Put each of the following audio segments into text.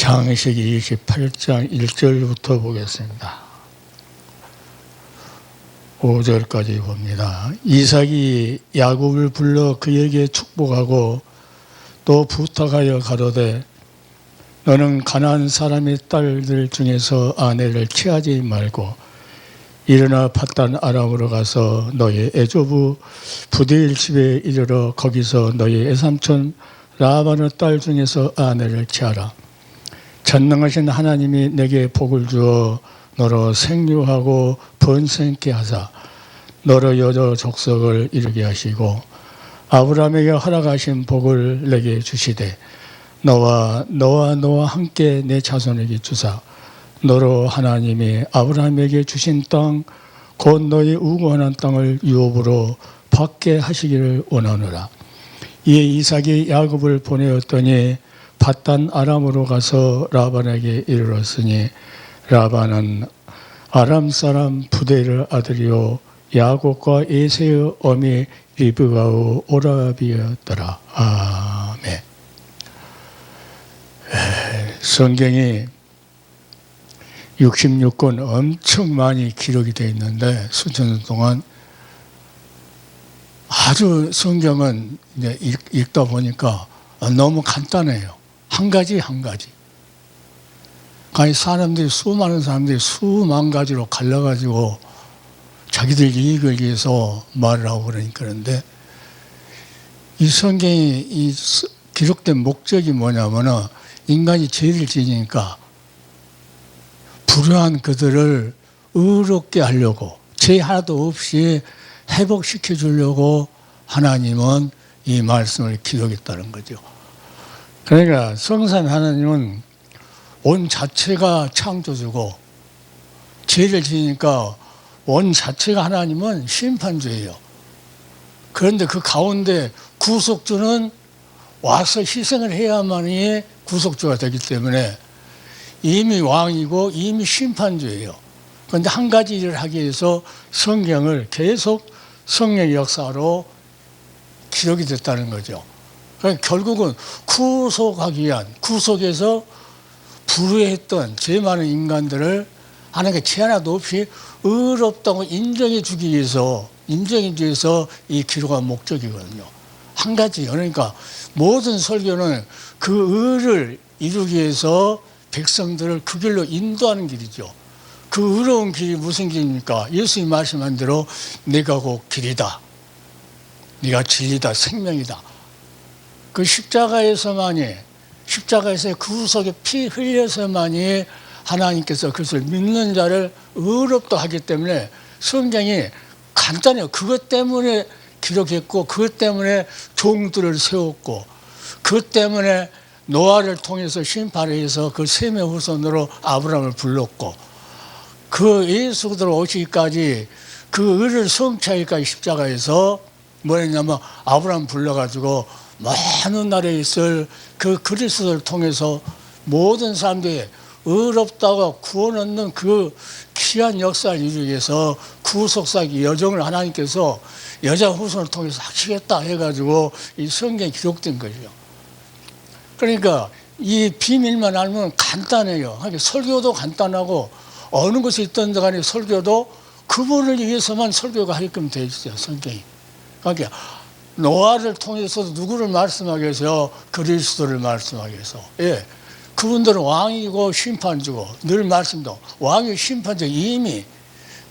창세기 28장 1절부터 보겠습니다. 5절까지 봅니다. 이삭이 야곱을 불러 그에게 축복하고 또 부탁하여 가로되 너는 가나안 사람의 딸들 중에서 아내를 취하지 말고 일어나 팟단 아람으로 가서 너의 애조부 부디엘 집에 이르러 거기서 너의 애삼촌 라반의 딸 중에서 아내를 취하라. 전능하신 하나님이 내게 복을 주어 너로 생육하고 번성케 하사 너로 여러 족속을 이루게 하시고 아브라함에게 허락하신 복을 내게 주시되 너와 함께 내 자손에게 주사 너로 하나님이 아브라함에게 주신 땅 곧 너의 우고하는 땅을 유업으로 받게 하시기를 원하노라. 이에 이삭이 야곱을 보내었더니 팟단 아람으로 가서 라반에게 이르렀으니 라반은 아람 사람 부데의 아들이요 야곱과 에세의 어미 리브가의 오라비였더라. 아멘. 성경이 66권 엄청 많이 기록이 되어 있는데 수천 년 동안 아주 성경은 이제 읽다 보니까 너무 간단해요. 한 가지. 사람들이 수많은 사람들이 수만 가지로 갈라가지고 자기들 이익을 위해서 말을 하고 그런데 이 성경이 기록된 목적이 뭐냐면은 인간이 죄를 지니까 불효한 그들을 의롭게 하려고 죄 하나도 없이 회복시켜 주려고 하나님은 이 말씀을 기록했다는 거죠. 그러니까 성삼위 하나님은 온 자체가 창조주고 죄를 지니까 온 자체가 하나님은 심판주예요. 그런데 그 가운데 구속주는 와서 희생을 해야만이 구속주가 되기 때문에 이미 왕이고 이미 심판주예요. 그런데 한 가지 일을 하기 위해서 성경을 계속 성령의 역사로 기록이 됐다는 거죠. 그러니까 결국은 구속하기 위한 구속에서 불의했던 죄 많은 인간들을 하나님께 죄 하나도 없이 의롭다고 인정해 주기 위해서 이 기록한 목적이거든요. 한 가지. 그러니까 모든 설교는 그 의를 이루기 위해서 백성들을 그 길로 인도하는 길이죠. 그 의로운 길이 무슨 길입니까? 예수님이 말씀한 대로 내가 곧 길이다. 네가 진리다. 생명이다. 그 십자가에서의 구속의 피 흘려서만이 하나님께서 그것을 믿는 자를 의롭다 하기 때문에 성경이 간단해요. 그것 때문에 기록했고 그것 때문에 종들을 세웠고 그것 때문에 노아를 통해서 심판을 해서 그 셈의 후손으로 아브라함을 불렀고 그 예수 그리스도 오시기까지 그 의를 성취하기까지 십자가에서 뭐였냐면 아브라함 불러가지고 많은 나라에 있을 그 그리스도를 통해서 모든 사람들이 의롭다고 구원 얻는 그 귀한 역사를 이루기 위해서 구속사기 여정을 하나님께서 여자 후손을 통해서 하시겠다 해가지고 이 성경에 기록된 거죠. 그러니까 이 비밀만 알면 간단해요. 그러니까 설교도 간단하고 어느 곳에 있던 간에 설교도 그분을 위해서만 설교가 하게끔 되어 있어요. 성경이. 그러니까 노아를 통해서도 누구를 말씀하기 위해서 그리스도를 말씀하기 위해서. 예. 그분들은 왕이고 심판주고 늘 말씀도 왕이 심판주 이미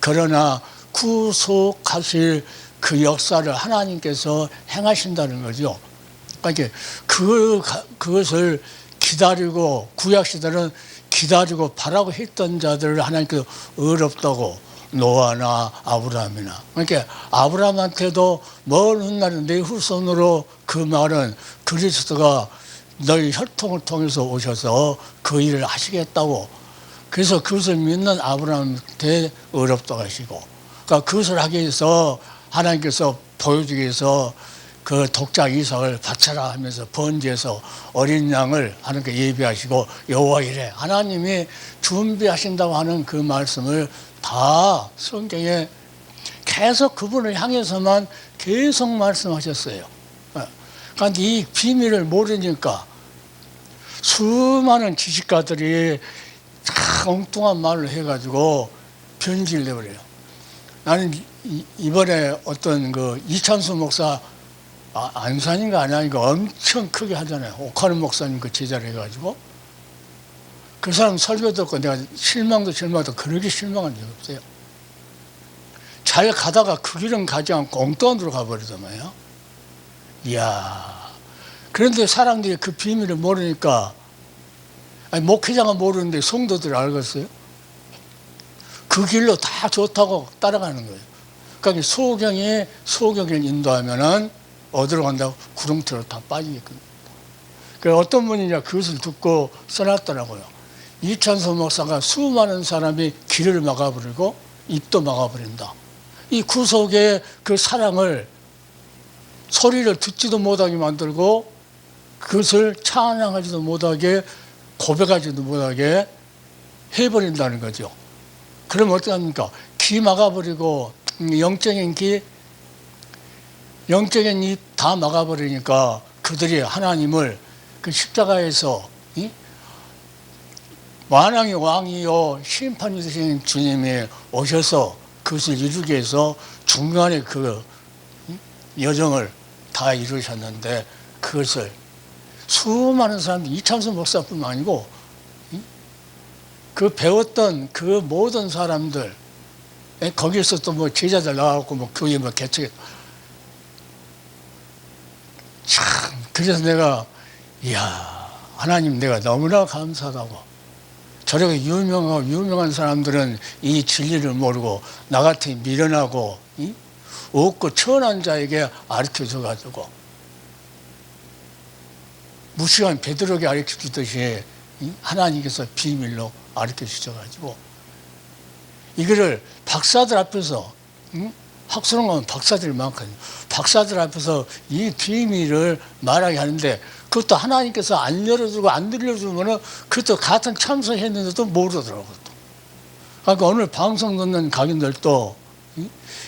그러나 구속하실 그 역사를 하나님께서 행하신다는 거죠. 그러니까 그것을 기다리고 구약시대는 기다리고 바라고 했던 자들을 하나님께서 의롭다고 노아나 아브라함이나 그러니까 아브라함한테도 먼 훗날 내 후손으로 그 말은 그리스도가 너희 혈통을 통해서 오셔서 그 일을 하시겠다고 그래서 그것을 믿는 아브라함한테 의롭다고 하시고 그러니까 그것을 하기 위해서 하나님께서 보여주기 위해서 그 독자 이삭을 바쳐라 하면서 번제해서 어린 양을 하나님께 예비하시고 여호와 이래 하나님이 준비하신다고 하는 그 말씀을 다 성경에 계속 그분을 향해서만 계속 말씀하셨어요. 그러니까 이 비밀을 모르니까 수많은 지식가들이 다 엉뚱한 말을 해가지고 변질을 내버려요. 나는 이번에 어떤 그 이찬수 목사, 안산인가 아니니까 엄청 크게 하잖아요. 옥하는 목사님 그 제자를 해가지고. 그 사람 설교 듣고 내가 실망도 그렇게 실망한 적이 없어요. 잘 가다가 그 길은 가지 않고 엉뚱한 데로 가버리더만요. 이야. 그런데 사람들이 그 비밀을 모르니까, 아니, 목회자가 모르는데 성도들이 알겠어요? 그 길로 다 좋다고 따라가는 거예요. 그러니까 소경을 인도하면은 어디로 간다고? 구렁텅이로 다 빠지게끔. 그 어떤 분이냐 그것을 듣고 써놨더라고요. 이찬수 목사가 수많은 사람이 길을 막아버리고 입도 막아버린다. 이 구속의 그 사랑을 소리를 듣지도 못하게 만들고 그것을 찬양하지도 못하게 고백하지도 못하게 해버린다는 거죠. 그럼 어떻게 합니까? 귀 막아버리고 영적인 입 다 막아버리니까 그들이 하나님을 그 십자가에서 만왕의 왕이요 심판이 되신 주님이 오셔서 그것을 이루기 위해서 중간에 그 여정을 다 이루셨는데 그것을 수많은 사람들, 이찬수 목사뿐만 아니고 그 배웠던 그 모든 사람들, 거기에서 또 뭐 제자들 나와갖고 뭐 교회 뭐 개척해. 참, 그래서 내가, 이야, 하나님 내가 너무나 감사하다고. 저렇게 유명한 사람들은 이 진리를 모르고 나 같은 미련하고 없고 천한 자에게 가르쳐줘가지고 무시한 베드로에게 가르쳐주듯이 하나님께서 비밀로 가르쳐주셔가지고 이거를 박사들 앞에서 학술은 가면 박사들이 많거든요. 박사들 앞에서 이 비밀을 말하게 하는데 그것도 하나님께서 안 열어주고 안 들려주면은 그것도 같은 참석했는데도 모르더라고요. 그러니까 오늘 방송 듣는 각인들도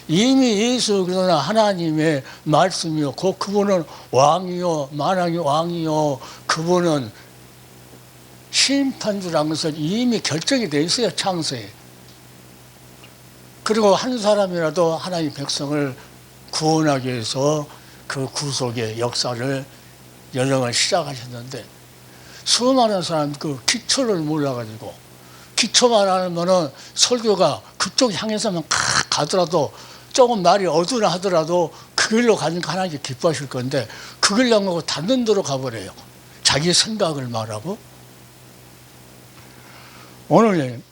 이미 예수 그러나 하나님의 말씀이요. 그분은 왕이요. 만왕의 왕이요. 그분은 심판주라는 것을 이미 결정이 돼 있어요. 창세에. 그리고 한 사람이라도 하나님 백성을 구원하기 위해서 그 구속의 역사를 여정을 시작하셨는데 수많은 사람 그 기초를 몰라가지고 기초만 알면은 설교가 그쪽 향해서만 가더라도 조금 말이 어두나 하더라도 그 길로 가니까 하나님께 기뻐하실 건데 그 길로 안 가고 다른 데로 가버려요. 자기 생각을 말하고. 오늘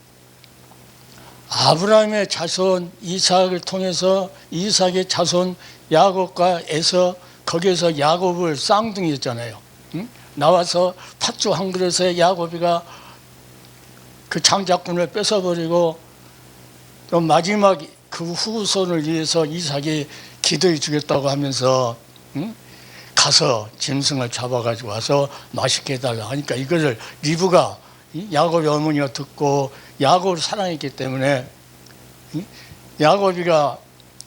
아브라함의 자손 이삭을 통해서 이삭의 자손 야곱과 에서 거기에서 야곱을 쌍둥이였잖아요. 나와서 팥죽 한 그릇에 야곱이가 그 장자꾼을 뺏어버리고 또 마지막 그 후손을 위해서 이삭이 기도해 주겠다고 하면서 가서 짐승을 잡아가지고 와서 맛있게 해달라 하니까 이거를 리브가 야곱의 어머니가 듣고 야곱을 사랑했기 때문에 야곱이가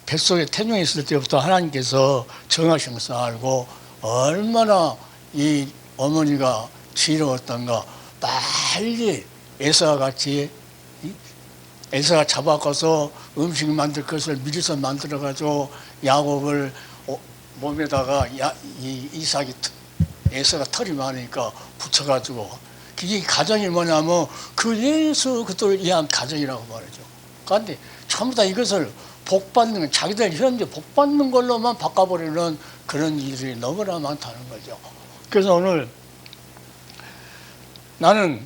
뱃속에 태중에 있을 때부터 하나님께서 정하신 것을 알고 얼마나 이 어머니가 지혜로웠던가 빨리 에서와 같이 에서가 잡아가서 음식 만들 것을 미리서 만들어가지고 야곱을 몸에다가 이삭이 에서가 털이 많으니까 붙여가지고 그게 가정이 뭐냐면 그 예수 그들을 위한 가정이라고 말이죠. 그런데 전부 다 이것을 복받는 자기들 현재 복받는 걸로만 바꿔버리는 그런 일들이 너무나 많다는 거죠. 그래서 오늘 나는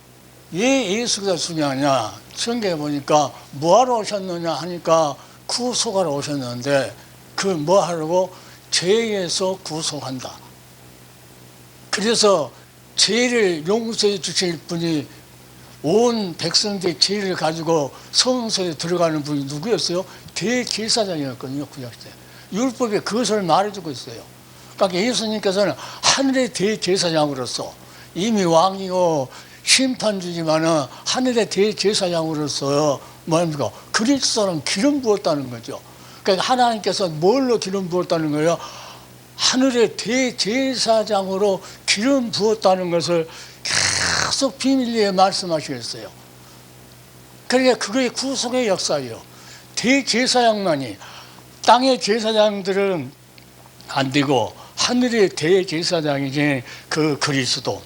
왜 예수가 중요하냐 성경에 보니까 뭐하러 오셨느냐 하니까 구속하러 오셨는데 그 뭐하라고 죄에서 구속한다. 그래서 죄를 용서해 주실 분이 온 백성들의 죄를 가지고 성소에 들어가는 분이 누구였어요? 대제사장이었거든요. 구약시대. 율법에 그것을 말해주고 있어요. 그러니까 예수님께서는 하늘의 대제사장으로서 이미 왕이고 심판주지만은 하늘의 대제사장으로서 뭐합니까? 그리스도는 기름 부었다는 거죠. 그러니까 하나님께서 뭘로 기름 부었다는 거예요? 하늘의 대제사장으로 기름 부었다는 것을 구속 비밀리에 말씀하시겠어요. 그러니까 그게 구속의 역사예요. 대제사장만이, 땅의 제사장들은 안 되고 하늘의 대제사장이지 그 그리스도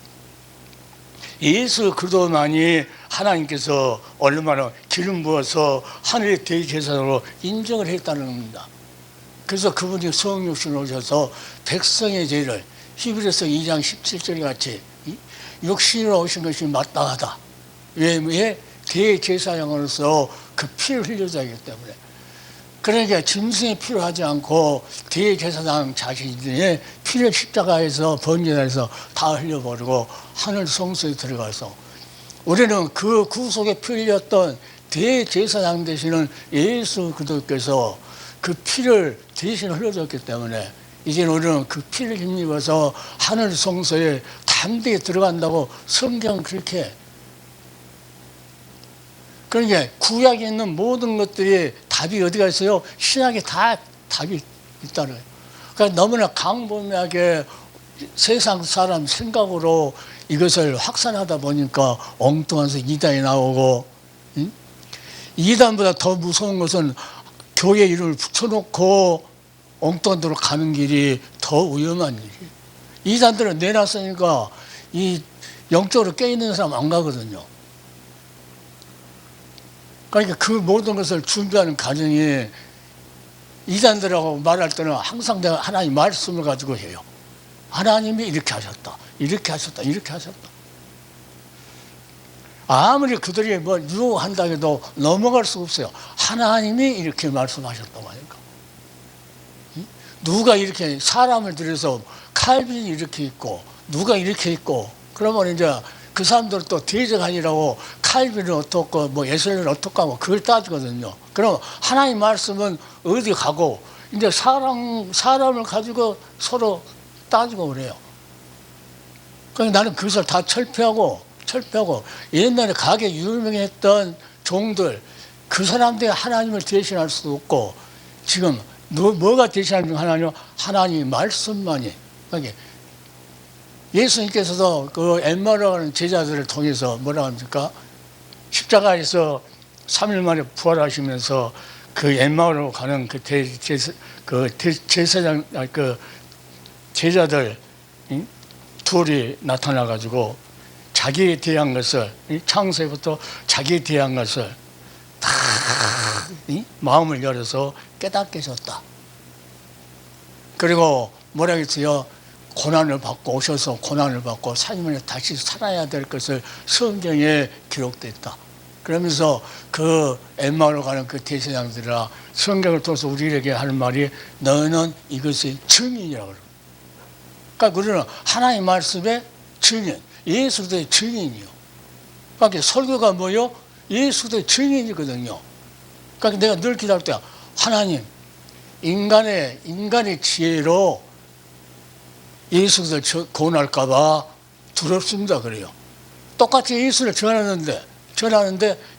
예수 그리스도만이 하나님께서 얼마나 기름 부어서 하늘의 대제사장으로 인정을 했다는 겁니다. 그래서 그분이 성육신을 오셔서 백성의 죄를 히브리서 2장 17절 같이 육신으로 오신 것이 마땅하다. 왜? 대제사장으로서 그 피를 흘려야 하기 때문에. 그러니까 짐승이 필요하지 않고 대제사장 자신의 피를 십자가에서 번제해서 다 흘려버리고 하늘 성소에 들어가서 우리는 그 구속에 피 흘렸던 대제사장 되시는 예수 그리스도께서 그 피를 대신 흘려줬기 때문에 이제 우리는 그 피를 힘입어서 하늘 성소에 담대히 들어간다고 성경은 그렇게. 그러니까 구약에 있는 모든 것들이 답이 어디가 있어요? 신약에 다 답이 있다는 거예요. 그러니까 너무나 광범위하게 세상 사람 생각으로 이것을 확산하다 보니까 엉뚱한 이단이 나오고, 이단보다 더 무서운 것은 교회 이름을 붙여놓고 엉뚱한 데로 가는 길이 더 위험한 일이에요. 이단들은 내놨으니까 이 영적으로 깨있는 사람 안 가거든요. 그러니까 그 모든 것을 준비하는 과정이 이단들하고 말할 때는 항상 내가 하나님 말씀을 가지고 해요. 하나님이 이렇게 하셨다, 이렇게 하셨다, 이렇게 하셨다. 아무리 그들이 뭐 유혹한다 해도 넘어갈 수 없어요. 하나님이 이렇게 말씀하셨다고 하니까. 누가 이렇게 사람을 들여서 칼빈이 이렇게 있고 누가 이렇게 있고 그러면 이제 그 사람들은 또 대적하니라고 칼빈은 어떻고 뭐 예술은 어떻고 그걸 따지거든요. 그럼 하나님 말씀은 어디 가고 이제 사람을 가지고 서로 따지고 그래요. 그러니까 나는 그것을 다 철폐하고 옛날에 가게 유명했던 종들 그 사람들이 하나님을 대신할 수도 없고 지금 뭐가 대신하는 하나님? 하나님 말씀만이. 그러니까 예수님께서도 그 엠마오라고 하는 제자들을 통해서 뭐라 합니까? 십자가에서 3일 만에 부활하시면서 그 엠마오로 가는 그 제사장, 그 제자들 둘이 나타나가지고 자기에 대한 것을, 창세부터 자기에 대한 것을 다 마음을 열어서 깨닫게 해줬다. 그리고 뭐라 했어요? 고난을 받고 오셔서 고난을 받고 삶을 다시 살아야 될 것을 성경에 기록됐다. 그러면서 그 엠마오로 가는 그 대제사장들이라 성경을 통해서 우리에게 하는 말이 너는 이것의 증인이라고 그래요. 그러니까 우리는 하나님 말씀의 증인, 예수의 증인이요. 그러니까 설교가 뭐요? 예수의 증인이거든요. 그러니까 내가 늘 기도할 때 하나님, 인간의 지혜로 예수를 고난할까 봐 두렵습니다 그래요. 똑같이 예수를 전하는데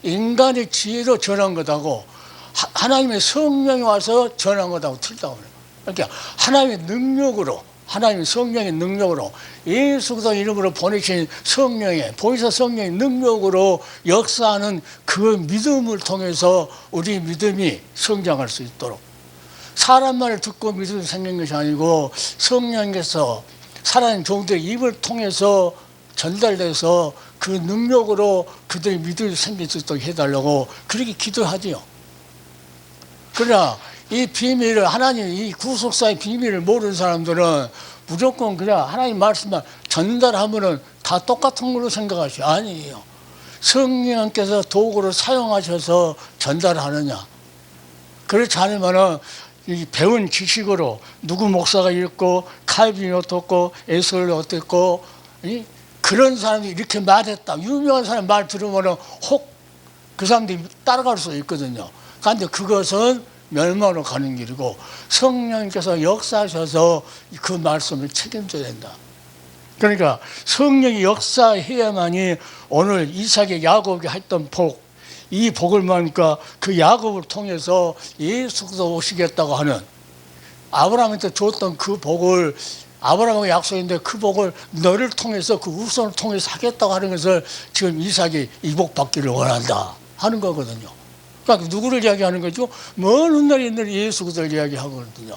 인간의 지혜로 전한 것하고 하나님의 성령이 와서 전한 것하고 틀리다고 그래요. 그러니까 하나님의 성령의 능력으로 예수 그리스도 이름으로 보내신 보이사 성령의 능력으로 역사하는 그 믿음을 통해서 우리 믿음이 성장할 수 있도록 사람 말을 듣고 믿음이 생긴 것이 아니고 성령께서 살아있는 종들의 입을 통해서 전달돼서 그 능력으로 그들의 믿음이 생길 수 있도록 해달라고 그렇게 기도하지요. 그러나 이 비밀을 이 구속사의 비밀을 모르는 사람들은 무조건 그냥 하나님 말씀만 전달하면은 다 똑같은 걸로 생각하시죠. 아니에요. 성령께서 도구를 사용하셔서 전달하느냐. 그렇지 않으면은 이 배운 지식으로 누구 목사가 읽고 칼빈이 어떻고 에스겔이 어떻고 그런 사람이 이렇게 말했다. 유명한 사람 말 들으면은 혹 그 사람들이 따라갈 수 있거든요. 그런데 그것은 멸망으로 가는 길이고 성령께서 역사하셔서 그 말씀을 책임져야 된다. 그러니까 성령이 역사해야만이 오늘 이삭의 야곱이 했던 이 복을 받으니까 그 야곱을 통해서 예수가 오시겠다고 하는 아브라함한테 줬던 그 복을 아브라함과 약속인데 그 복을 너를 통해서 그 후손을 통해서 하겠다고 하는 것을 지금 이삭이 이 복 받기를 원한다 하는 거거든요. 그러니까 누구를 이야기하는 거죠? 먼 훗날 옛날 예수 그리스도를 이야기하거든요.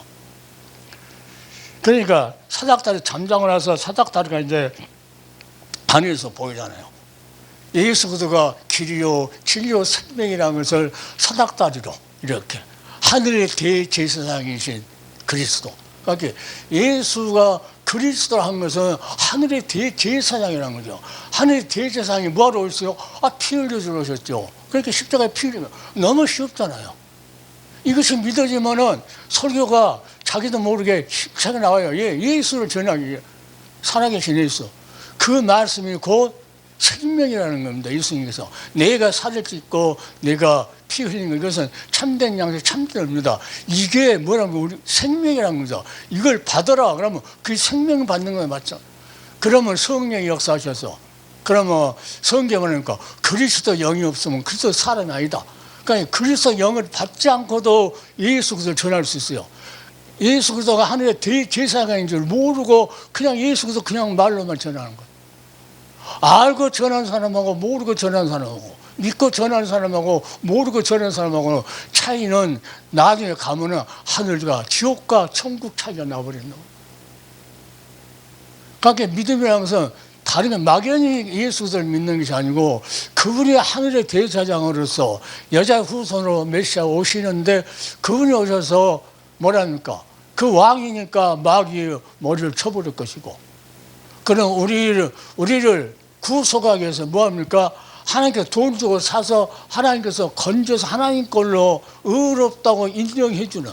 그러니까 사닥다리 잠자고 나서 사닥다리가 이제 하늘에서 보이잖아요. 예수 그리스도가 길이요 진리요 생명이라는 것을 사닥다리로 이렇게 하늘의 대제사장이신 그리스도. 그러니까 예수가 그리스도라 한 것은 하늘의 대제사장이라는 거죠. 하늘의 대제사장이 뭐하러 오셨어요? 피 흘려주러 오셨죠. 그러니까 십자가에 피 흘리면 너무 쉽잖아요. 이것이 믿어지면은 설교가 자기도 모르게 힘차게 나와요. 예수를 전하기 위해 살아계신 예수. 그 말씀이 곧 생명이라는 겁니다. 예수님께서 내가 살을 찢고 내가 피 흘린 것, 이것은 참된 양식 참된입니다. 이게 뭐라고 우리 생명이라는 거죠. 이걸 받아라 그러면 그 생명 받는 거에 맞죠. 그러면 성령이 역사하셔서 그러면 성경하니까 그리스도 영이 없으면 그리스도 사람이 아니다. 그러니까 그리스도 영을 받지 않고도 예수 그리스도를 전할 수 있어요. 예수 그리스도가 하늘의 대제사장인 줄 모르고 그냥 예수 그리스도 그냥 말로만 전하는 거예요. 알고 전하는 사람하고 모르고 전하는 사람하고 믿고 전하는 사람하고 모르고 전하는 사람하고는 차이는 나중에 가면은 하늘과 지옥과 천국 차이가 나버리는 거예요. 그러니까 믿음이라는 것은 다르게 막연히 예수 그리스도를 믿는 것이 아니고 그분이 하늘의 대제사장으로서 여자 후손으로 메시아 오시는데 그분이 오셔서 뭐랍니까? 그 왕이니까 마귀의 머리를 쳐버릴 것이고 그럼 우리를 구속하기 위해서 뭐합니까? 하나님께서 돈 주고 사서 하나님께서 건져서 하나님 걸로 의롭다고 인정해 주는.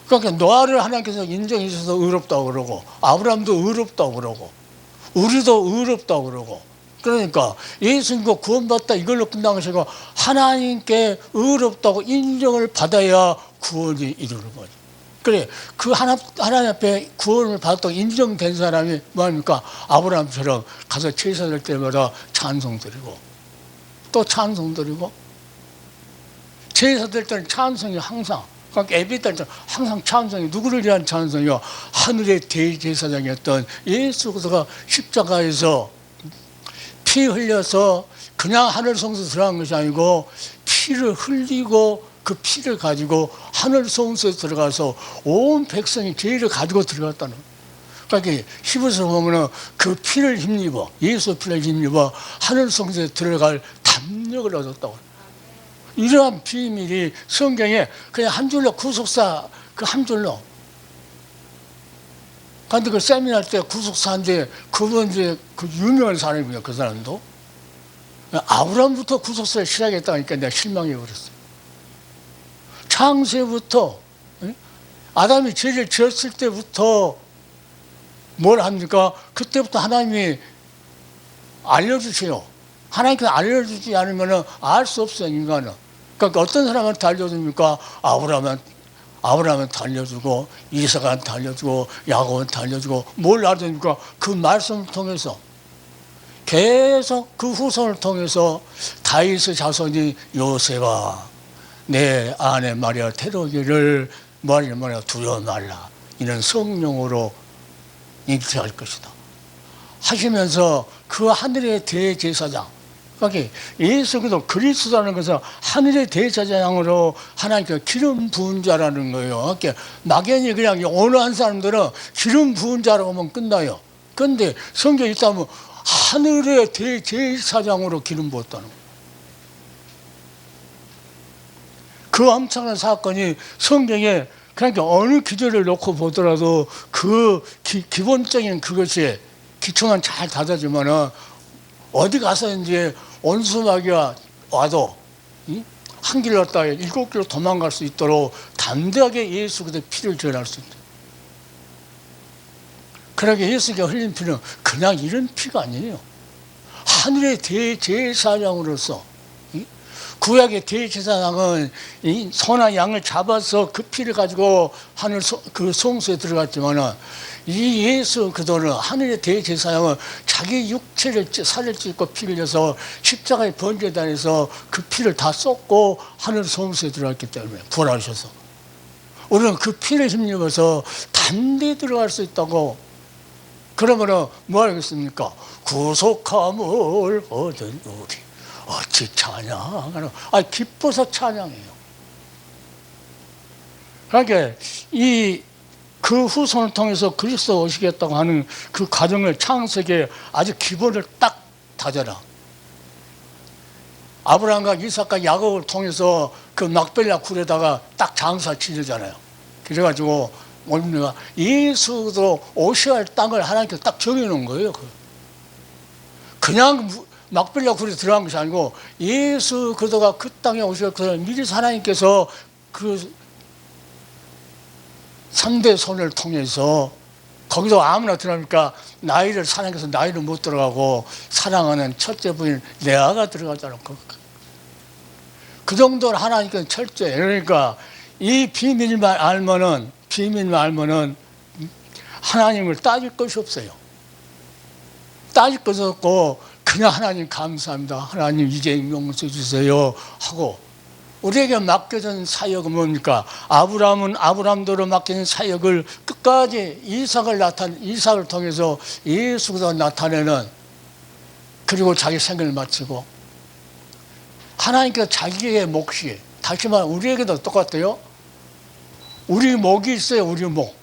그러니까 노아를 하나님께서 인정해 주셔서 의롭다고 그러고 아브라함도 의롭다고 그러고 우리도 의롭다고 그러고 그러니까 예수님과 구원받다 이걸로 끝난 것이 아니고 하나님께 의롭다고 인정을 받아야 구원이 이루는 거죠. 그래, 그 하나님 앞에 구원을 받았다고 인정된 사람이 뭐합니까? 아브라함처럼 가서 제사 될 때마다 찬송 드리고, 또 찬송 드리고, 제사 될 때는 찬송이 항상, 그러니까 예배 될 때는 항상 찬송이, 누구를 위한 찬송이요? 하늘의 대제사장이었던 예수 그리스도가 십자가에서 피 흘려서 그냥 하늘 성소 들어간 것이 아니고 피를 흘리고 그 피를 가지고 하늘 성소에 들어가서 온 백성이 죄를 가지고 들어갔다는 거예요. 그러니까 히브리서 보면은 그 피를 힘입어 예수 피를 힘입어 하늘 성소에 들어갈 담력을 얻었다고. 이러한 비밀이 성경에 그냥 한 줄로 구속사 그 한 줄로. 그런데 그 세미나 때 구속사인데 그분 이제 그 유명한 사람이에요. 그 사람도 아브라함부터 구속사를 시작했다니까 내가 실망해 버렸어요. 창세부터 아담이 죄를 지었을 때부터 뭘 합니까? 그때부터 하나님이 알려주세요. 하나님께서 알려주지 않으면 알 수 없어요, 인간은. 그러니까 어떤 사람한테 알려줍니까? 아브라함한테 알려주고 이삭한테 알려주고 야곱한테 알려주고 뭘 알려줍니까? 그 말씀을 통해서 계속 그 후손을 통해서 다윗의 자손이 요셉아 내 아내 마리아 태로기를 뭐하냐 두려워 말라 이는 성령으로 잉태할 것이다 하시면서 그 하늘의 대제사장 그러니까 예수 그리스도라는 것은 하늘의 대제사장으로 하나님께서 기름 부은 자라는 거예요. 그러니까 막연히 그냥 어느 한 사람들은 기름 부은 자라고 하면 끝나요. 그런데 성경에 있다면 하늘의 대제사장으로 기름 부었다는 거예요. 그 엄청난 사건이 성경에 그러니까 어느 기절을 놓고 보더라도 그 기본적인 그것이 기초만 잘 다져지면은 어디 가서 이제 원수마귀가 와도 한 길로 갔다가 7길로 도망갈 수 있도록 담대하게 예수 그리스도의 피를 전할 수 있다. 그러게 예수가 흘린 피는 그냥 이런 피가 아니에요. 하늘의 대제사장으로서 구약의 대제사장은 이 소나 양을 잡아서 그 피를 가지고 하늘 그 성소에 들어갔지만은 이 예수 그리스도는 하늘의 대제사장은 자기 육체를 살을 찢고 피를 흘려서 십자가에 번제단에서 그 피를 다 쏟고 하늘 성소에 들어갔기 때문에 부활하셔서 우리는 그 피를 힘입어서 단디 들어갈 수 있다고. 그러면은 뭐 하겠습니까? 구속함을 얻은 우리 어찌 찬양하노. 기뻐서 찬양해요. 그러니까 그 후손을 통해서 그리스도 오시겠다고 하는 그 과정을 창세기에 아주 기본을 딱 다져라. 아브라함과 이삭과 야곱을 통해서 그 막벨라 굴에다가 딱 장사 지르잖아요. 그래가지고 우리가 예수도 오셔야 할 땅을 하나님께서 딱 정해놓은 거예요. 그냥 막벨라 굴에 들어간 것이 아니고 예수 그도가 그 땅에 오실 것을 미리 하나님께서 그 3대 손을 통해서 거기도 아무나 들어가니까 하나님께서 나이를 못 들어가고 사랑하는 첫째 부인 레아가 들어가잖아. 그 정도로 하나님께서 철저해. 그러니까 이 비밀만 알면은 하나님을 따질 것이 없어요. 따질 것이 없고 그냥 하나님 감사합니다. 하나님 이제 용서해 주세요 하고 우리에게 맡겨진 사역은 뭡니까? 아브라함은 아브라함대로 맡겨진 사역을 끝까지 이삭을 통해서 예수가 나타내는 그리고 자기 생을 마치고 하나님께서 자기의 몫이 다시 말하면 우리에게도 똑같아요. 우리 목이 있어요. 우리 목.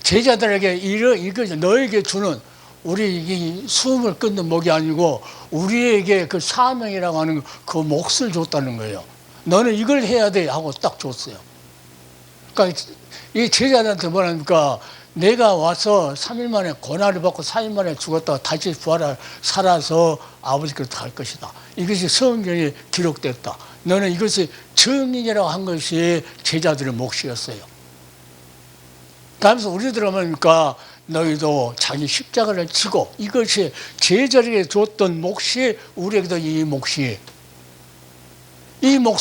제자들에게 이거 너에게 주는 우리 숨을 끊는 목이 아니고 우리에게 그 사명이라고 하는 그 몫을 줬다는 거예요. 너는 이걸 해야 돼 하고 딱 줬어요. 그러니까 이 제자들한테 뭐랍니까? 내가 와서 3일 만에 고난을 받고 4일 만에 죽었다가 다시 살아서 아버지께로 갈 것이다. 이것이 성경에 기록됐다. 너는 이것이 증인이라고 한 것이 제자들의 몫이었어요. 그러면서 우리들은 뭡니까? 너희도 자기 십자가를 지고 이것이 제자에게 줬던 몫이 우리에게도 이 몫을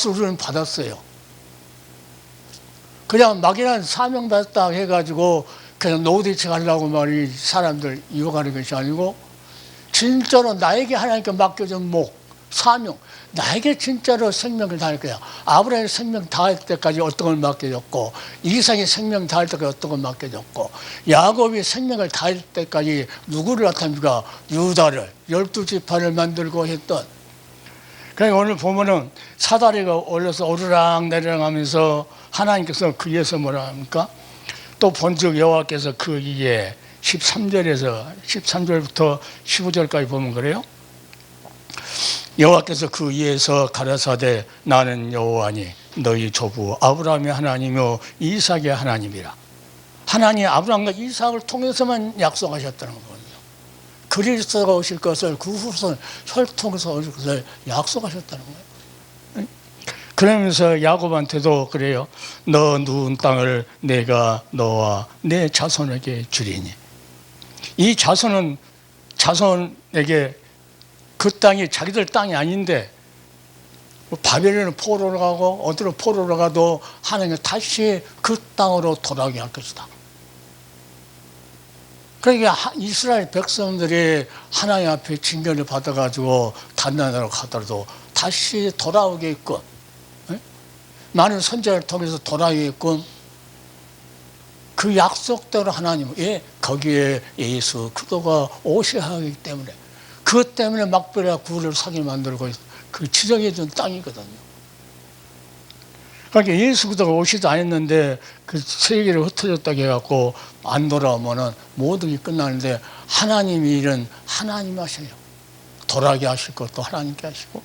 우리는 받았어요. 그냥 막연한 사명 받았다 해가지고 그냥 노디치 하려고 말이 사람들 이용하는 것이 아니고 진짜로 나에게 하나님께 맡겨진 사명, 나에게 진짜로 생명을 다할 거야. 아브라함이 생명 다할 때까지 어떤 걸 맡겨줬고 이삭이 생명 다할 때까지 어떤 걸 맡겨줬고 야곱이 생명을 다할 때까지 누구를 나타냅니까? 유다를 12지파를 만들고 했던. 그러니까 오늘 보면은 사다리가 올려서 오르락 내리락 하면서 하나님께서 그 위에서 뭐라 합니까? 또 본즉 여호와께서 그 위에 13절부터 15절까지 보면 그래요. 여호와께서 그 위에서 가라사대 나는 여호와니 너희 조부 아브라함의 하나님이요 이삭의 하나님이라. 하나님이 아브라함과 이삭을 통해서만 약속하셨다는 거거든요. 그리스도가 오실 것을 그 후손을 혈통해서 오실 것을 약속하셨다는 거예요. 그러면서 야곱한테도 그래요. 너 누운 땅을 내가 너와 내 자손에게 주리니. 이 자손에게 그 땅이 자기들 땅이 아닌데 바벨론은 포로로 가고 어디로 포로로 가도 하나님은 다시 그 땅으로 돌아오게 할 것이다. 그러니까 이스라엘 백성들이 하나님 앞에 징계를 받아가지고 다른 나라로 가더라도 다시 돌아오게끔 많은 선지자를 통해서 돌아오게끔 그 약속대로 하나님 거기에 예수 그리스도가 오셔야 하기 때문에 그것 때문에 막벨라 굴을 사게 만들고 그 지정해 준 땅이거든요. 그러니까 예수 그리스도가 오시지 않았는데 그 세계를 흩어졌다고 해갖고 안 돌아오면은 모든 게 끝나는데 하나님의 일은 하나님 하셔요. 돌아오게 하실 것도 하나님께 하시고.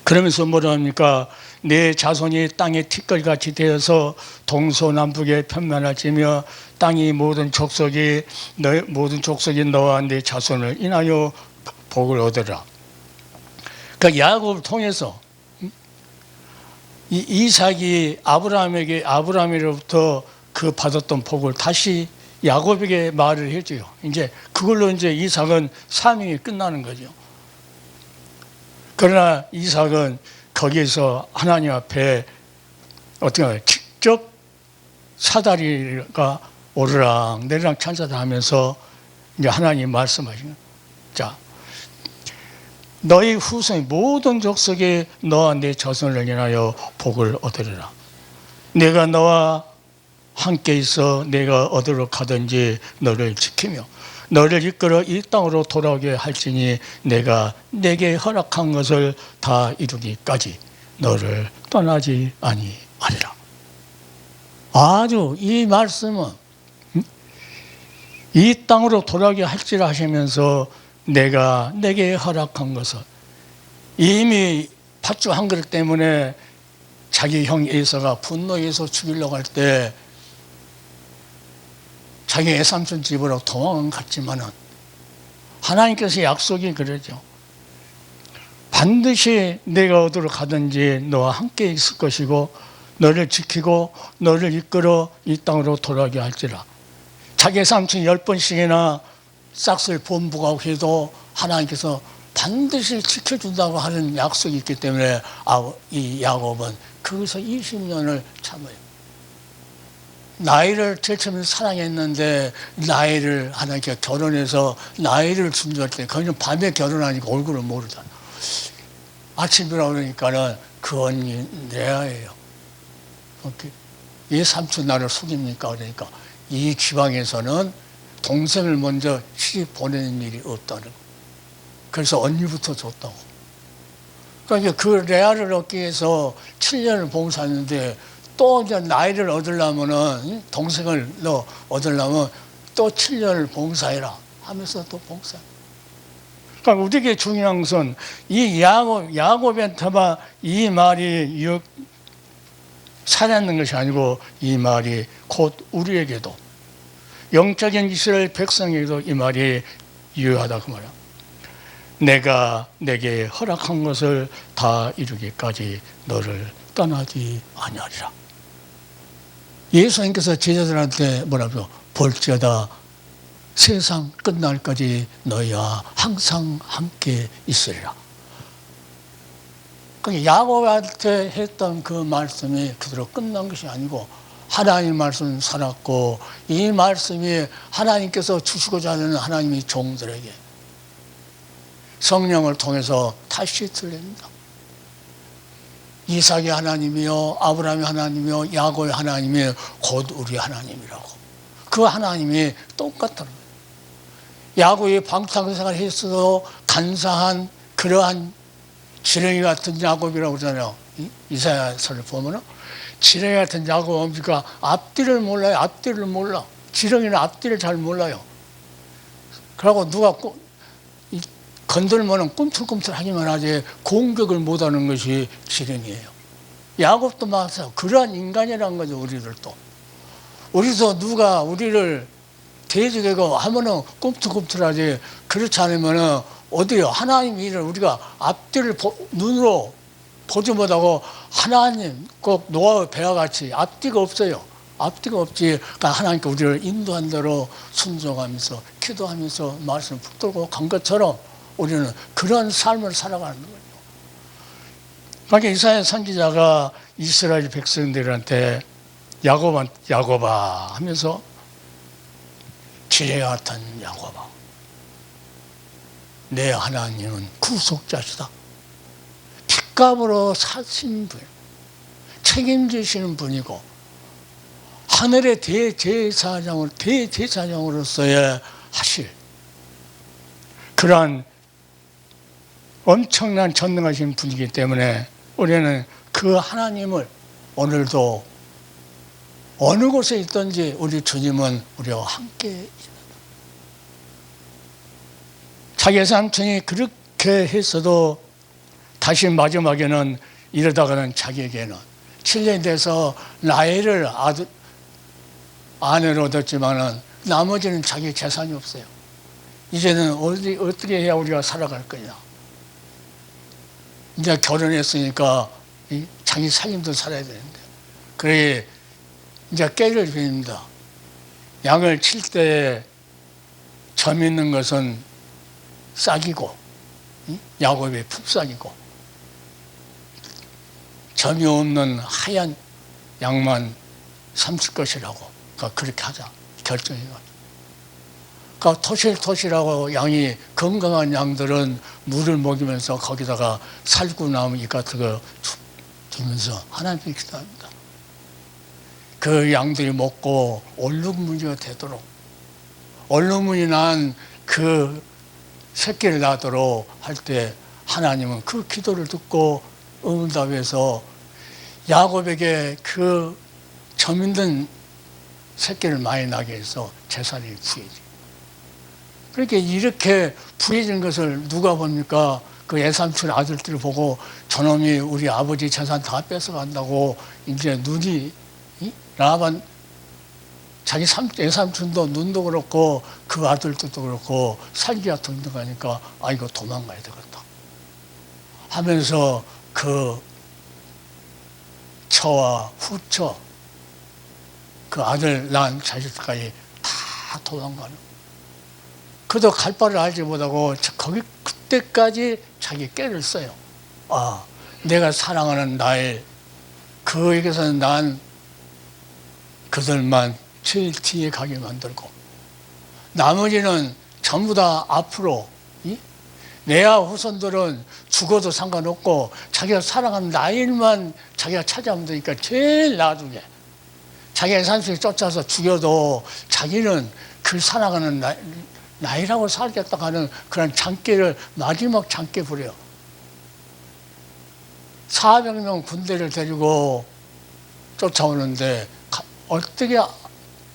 그러면서 뭐라 합니까? 내 자손이 땅의 티끌같이 되어서 동서남북에 편만할지며 땅이 모든 족속이 너와 내 자손을 인하여 복을 얻으라. 그러니까 야곱을 통해서 이삭이 아브라함으로부터 그 받았던 복을 다시 야곱에게 말을 해줘요. 이제 그걸로 이제 이삭은 사명이 끝나는 거죠. 그러나 이삭은 거기에서 하나님 앞에 어떻게 직접 사다리가 오르락 내리락 찬사하면서 이제 하나님 말씀하시는 거예요. 자, 너희 후손의 모든 족속에 너와 내 자손을 인하여 복을 얻으리라. 내가 너와 함께 있어 내가 어디로 가든지 너를 지키며 너를 이끌어 이 땅으로 돌아오게 할지니 내가 내게 허락한 것을 다 이루기까지 너를 떠나지 아니하리라. 아주 이 말씀은 이 땅으로 돌아오게 할지라 하시면서 내가 내게 허락한 것을 이미 팥죽 한 그릇 때문에 자기 형 에서가 분노해서 죽이려고 할 때 자기 애삼촌 집으로 도망은 갔지만은 하나님께서 약속이 그러죠. 반드시 내가 어디로 가든지 너와 함께 있을 것이고 너를 지키고 너를 이끌어 이 땅으로 돌아오게 할지라. 자기 삼촌이 10번씩이나 싹쓸 본부가 해도 하나님께서 반드시 지켜준다고 하는 약속이 있기 때문에 이 야곱은 거기서 20년을 참아요. 나이를 제쳐면서 사랑했는데 나이를 하나님께 결혼해서 나이를 준비할 때 거기는 밤에 결혼하니까 얼굴을 모르잖아. 아침에 나오니까는 그 언니 레아예요. 이 삼촌 나를 속입니까? 그러니까 이 지방에서는 동생을 먼저 시집 보내는 일이 없다는 거. 그래서 언니부터 줬다고. 그러니까 그 레아를 얻기 위해서 7년을 봉사했는데 또 이제 나이를 얻으려면은 동생을 너 얻으려면 또 7년을 봉사해라 하면서 또 봉사. 그러니까 우리에게 중요한 것은 이 야곱한테만 이 말이 살아있는 것이 아니고 이 말이 곧 우리에게도 영적인 이스라엘 백성에게도 이 말이 유효하다 그 말이야. 내가 내게 허락한 것을 다 이루기까지 너를 떠나지 아니하리라. 예수님께서 제자들한테 뭐라고요? 볼지어다 세상 끝날까지 너희와 항상 함께 있으리라. 야곱한테 했던 그 말씀이 그대로 끝난 것이 아니고 하나님 말씀 살았고 이 말씀이 하나님께서 주시고자 하는 하나님의 종들에게 성령을 통해서 다시 들립니다. 이삭의 하나님이요 아브라함의 하나님이요 야곱의 하나님이 곧 우리 하나님이라고. 그 하나님이 똑같다는 거예요. 야곱이 방탕생활을 했어도 간사한 그러한 지렁이 같은 야곱이라고 그러잖아요. 이사야서를 보면은 지렁이 같은 야곱은 그러니까 앞뒤를 몰라요. 앞뒤를 몰라. 지렁이는 앞뒤를 잘 몰라요. 그러고 누가 건들면은 꿈틀꿈틀하기만 하지 공격을 못하는 것이 지렁이에요. 야곱도 마찬가지예요. 그러한 인간이라는 거죠. 우리도 누가 우리를 대적하고 하면은 꿈틀꿈틀하지. 그렇지 않으면은 어디요? 하나님 일을 우리가 앞뒤를 눈으로 보지 못하고 하나님 꼭 노아의 배와 같이 앞뒤가 없어요. 앞뒤가 없지. 그러니까 하나님께 우리를 인도한 대로 순종하면서 기도하면서 말씀을 붙들고 간 것처럼 우리는 그런 삶을 살아가는 거예요. 그러니까 이사야 선지자가 이스라엘 백성들한테 야곱아 하면서 지뢰 같은 야곱아 내 하나님은 구속자시다. 핏값으로 사신 분, 책임지시는 분이고 하늘의 대제사장으로서의 하실 그러한 엄청난 전능하신 분이기 때문에 우리는 그 하나님을 오늘도 어느 곳에 있든지 우리 주님은 우리와 함께 있습니다. 자기 삼촌이 그렇게 했어도 다시 마지막에는 이러다가는 자기에게는 7년이 돼서 나이를 아내를 얻었지만은 나머지는 자기 재산이 없어요. 이제는 어떻게 해야 우리가 살아갈 거냐. 이제 결혼했으니까 자기 살림도 살아야 되는데. 그래 이제 깨를 부립니다. 양을 칠 때 점 있는 것은 싹이고 야곱의 풋싹이고 점이 없는 하얀 양만 삼칠 것이라고. 그러니까 그렇게 하자 결정해가지고. 그러니까 토실토실하고 양이 건강한 양들은 물을 먹이면서 거기다가 살구나무 잎 같은 거 주면서 하나님께 기도합니다. 그 양들이 먹고 얼룩무늬가 되도록, 얼룩무늬 난 그 새끼를 낳도록 할 때 하나님은 그 기도를 듣고 응답해서 야곱에게 그 점 있는 새끼를 많이 나게 해서 재산이 부해지. 그렇게 이렇게 부해진 것을 누가 봅니까? 그 외삼촌 아들들을 보고 저놈이 우리 아버지 재산 다 뺏어간다고 이제 눈이, 라반 자기 외삼촌도 눈도 그렇고 그 아들들도 그렇고 살기가 등등하니까 아 이거 도망가야 되겠다 하면서 그 처와 후처 그 아들 낳은 자식까지 다 도망가는. 그도 갈 바를 알지 못하고 거기 그때까지 자기 깨를 써요. 아, 내가 사랑하는 나의 그에게서 난 그들만 제일 뒤에 가게 만들고 나머지는 전부 다 앞으로, 내야 후손들은 죽어도 상관없고 자기가 사랑하는 나일만 자기가 찾아오면 되니까 제일 나중에 자기의 산속에 쫓아서 죽여도 자기는 그 사랑하는 나이라고 살겠다 하는 그런 장기를 마지막 장기 부려요. 400명 군대를 데리고 쫓아오는데 어떻게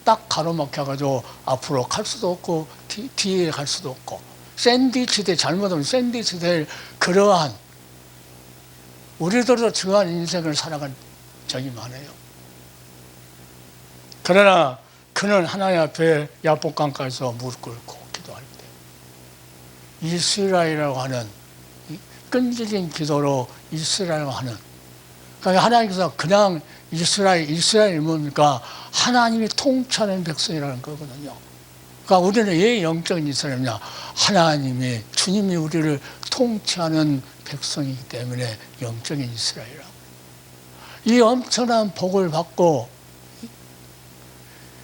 딱 가로막혀가지고 앞으로 갈 수도 없고 뒤에 갈 수도 없고 샌드위치 잘못하면 샌드위치 될 그러한 우리들도 저한 인생을 살아간 적이 많아요. 그러나 그는 하나님 앞에 야복강가에서 무릎 꿇고 기도할 때 이스라엘이라고 하는 끈질긴 기도로 이스라엘이라고 하는, 그러니까 하나님께서 그냥 이스라엘이 뭡니까? 하나님이 통치하는 백성이라는 거거든요. 그러니까 우리는 왜 영적인 이스라엘이냐? 하나님이, 주님이 우리를 통치하는 백성이기 때문에 영적인 이스라엘이라고. 이 엄청난 복을 받고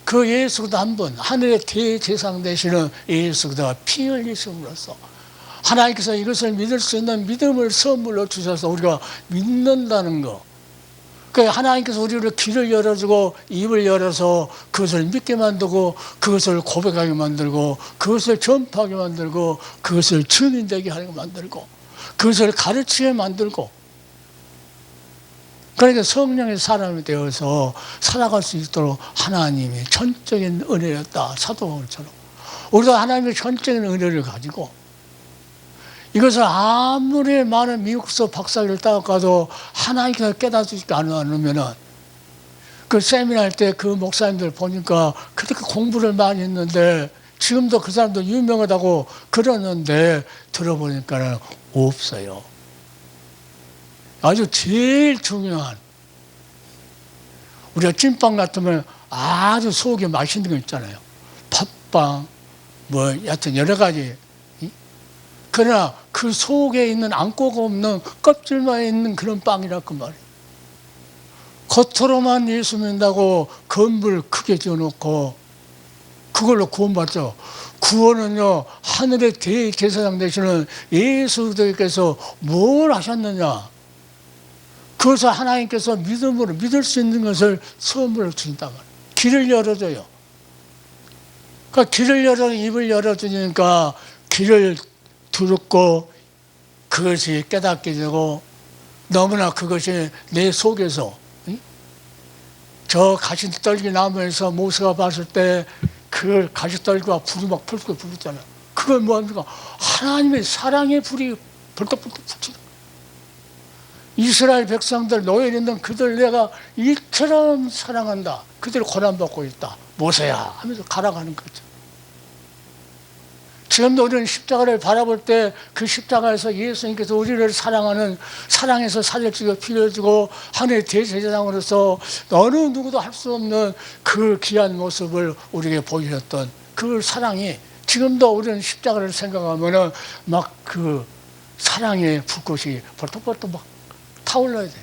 그 예수 그리스도 한 분, 하늘의 대제사장 되시는 예수 그리스도가 피 흘리심으로써 하나님께서 이것을 믿을 수 있는 믿음을 선물로 주셔서 우리가 믿는다는 거. 그러니까 하나님께서 우리를 귀를 열어주고 입을 열어서 그것을 믿게 만들고 그것을 고백하게 만들고 그것을 전파하게 만들고 그것을 증인되게 하게 만들고 그것을 가르치게 만들고, 그러니까 성령의 사람이 되어서 살아갈 수 있도록 하나님이 전적인 은혜였다. 사도 바울처럼 우리도 하나님의 전적인 은혜를 가지고 이것을 아무리 많은 미국서 박사를 따가도 하나님께서 깨닫지 않으면은, 그 세미나 할 때 그 목사님들 보니까 그렇게 공부를 많이 했는데 지금도 그 사람도 유명하다고 그러는데 들어보니까는 없어요. 아주 제일 중요한, 우리가 찐빵 같으면 아주 속에 맛있는 거 있잖아요. 팥빵, 뭐 여하튼 여러 가지. 그러나 그 속에 있는 안고가 없는 껍질만 있는 그런 빵이라 그 말이에요. 겉으로만 예수 믿는다고 건물 크게 지어놓고 그걸로 구원받죠. 구원은요, 하늘의 대제사장 되시는 예수 그리스도께서 뭘 하셨느냐, 그것을 하나님께서 믿음으로 믿을 수 있는 것을 선물로 주신단 말이에요. 길을 열어줘요. 그러니까 길을 열어, 입을 열어주니까 길을 두렵고 그것이 깨닫게 되고, 너무나 그것이 내 속에서, 저 가시떨기 나무에서 모세가 봤을 때 그 가시떨기와 불이 막 펄펄 부르잖아요. 그건 뭐합니까? 하나님의 사랑의 불이 벌떡벌떡 붙이는 거예요. 이스라엘 백성들, 노예 있는 그들 내가 이처럼 사랑한다. 그들 고난받고 있다. 모세야 하면서 가라가는 거죠. 지금도 우리는 십자가를 바라볼 때 그 십자가에서 예수님께서 우리를 사랑하는, 사랑해서 살을 주고 피를 주고 하늘의 대제사장으로서 어느 누구도 할 수 없는 그 귀한 모습을 우리에게 보이셨던 그 사랑이, 지금도 우리는 십자가를 생각하면은 막 그 사랑의 불꽃이 벌떡벌떡 막 타올라야 돼.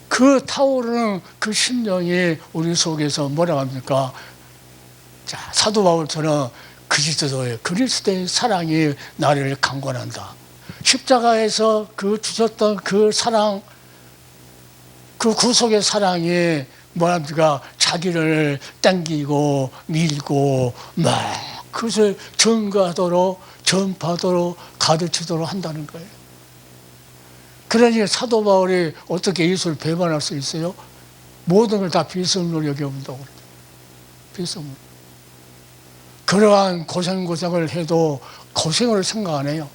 그 타오르는 그 심령이 우리 속에서 뭐라고 합니까? 자, 사도 바울처럼 그리스도의 사랑이 나를 강권한다. 십자가에서 그 주셨던 그 사랑, 그 구속의 사랑이 뭐랍니까? 자기를 당기고 밀고 막 그것을 증거하도록 전파하도록 가르치도록 한다는 거예요. 그러니 사도 바울이 어떻게 예수를 배반할 수 있어요? 모든 걸 다 비성으로 여겨본다고 그래요. 비성으로. 그러한 고생을 해도 고생으로 생각 안 해요.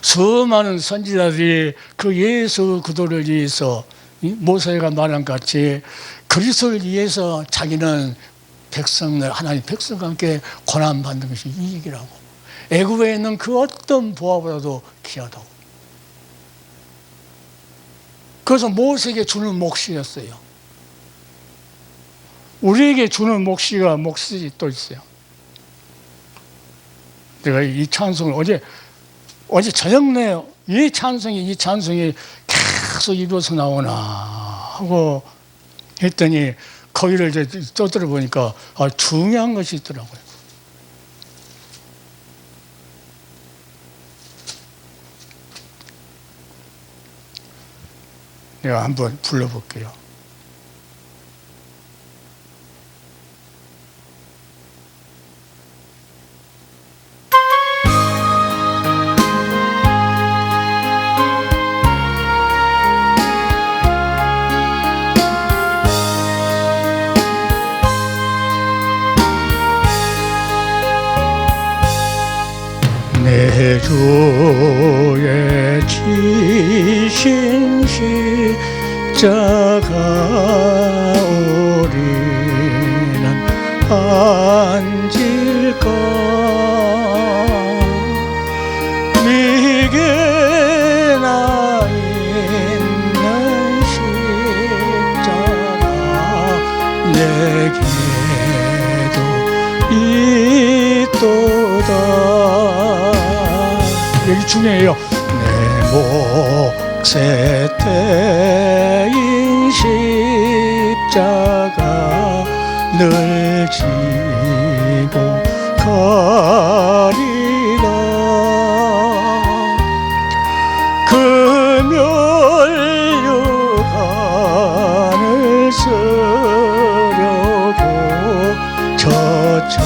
수많은 선지자들이 그 예수 그도를 위해서 모세가 말한 같이 그리스도를 위해서 자기는 백성을 하나님 백성과 함께 고난받는 것이 이익이라고. 애굽에 있는 그 어떤 보화보다도 귀하다고. 그래서 모세에게 주는 몫이었어요. 우리에게 주는 몫이 또 있어요. 내가 이 찬송을 어제 저녁 내에 이 찬송이 계속 입에서 나오나 하고 했더니 거기를 이제 떠들어 보니까 중요한 것이 있더라고요. 내가 한번 불러볼게요. 내 주의 지신 십자가 우리는 안질까 네게 나 있는 십자가 내게도 있도다. 여기 중요해요. 내 몫의 태인 십자가 늘 지고 가리라. 그 멸류관을 쓰려고 저천도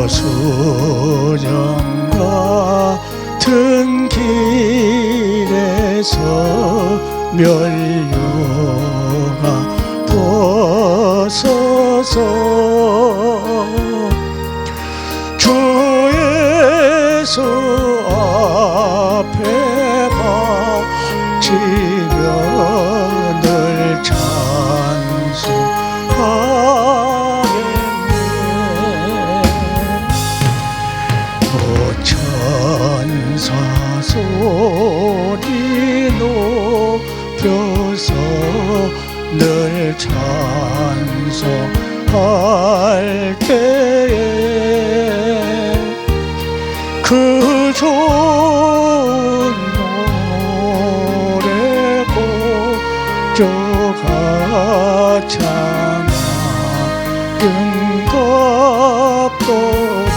저수정 같은 길에서 멸류가 벗어서 주 예수 앞에 바치며 늘 찬송하겠네. 천사 소리 높여서 늘 찬송할 때에 그 좋은 노래 꼭저가 참아은 것보다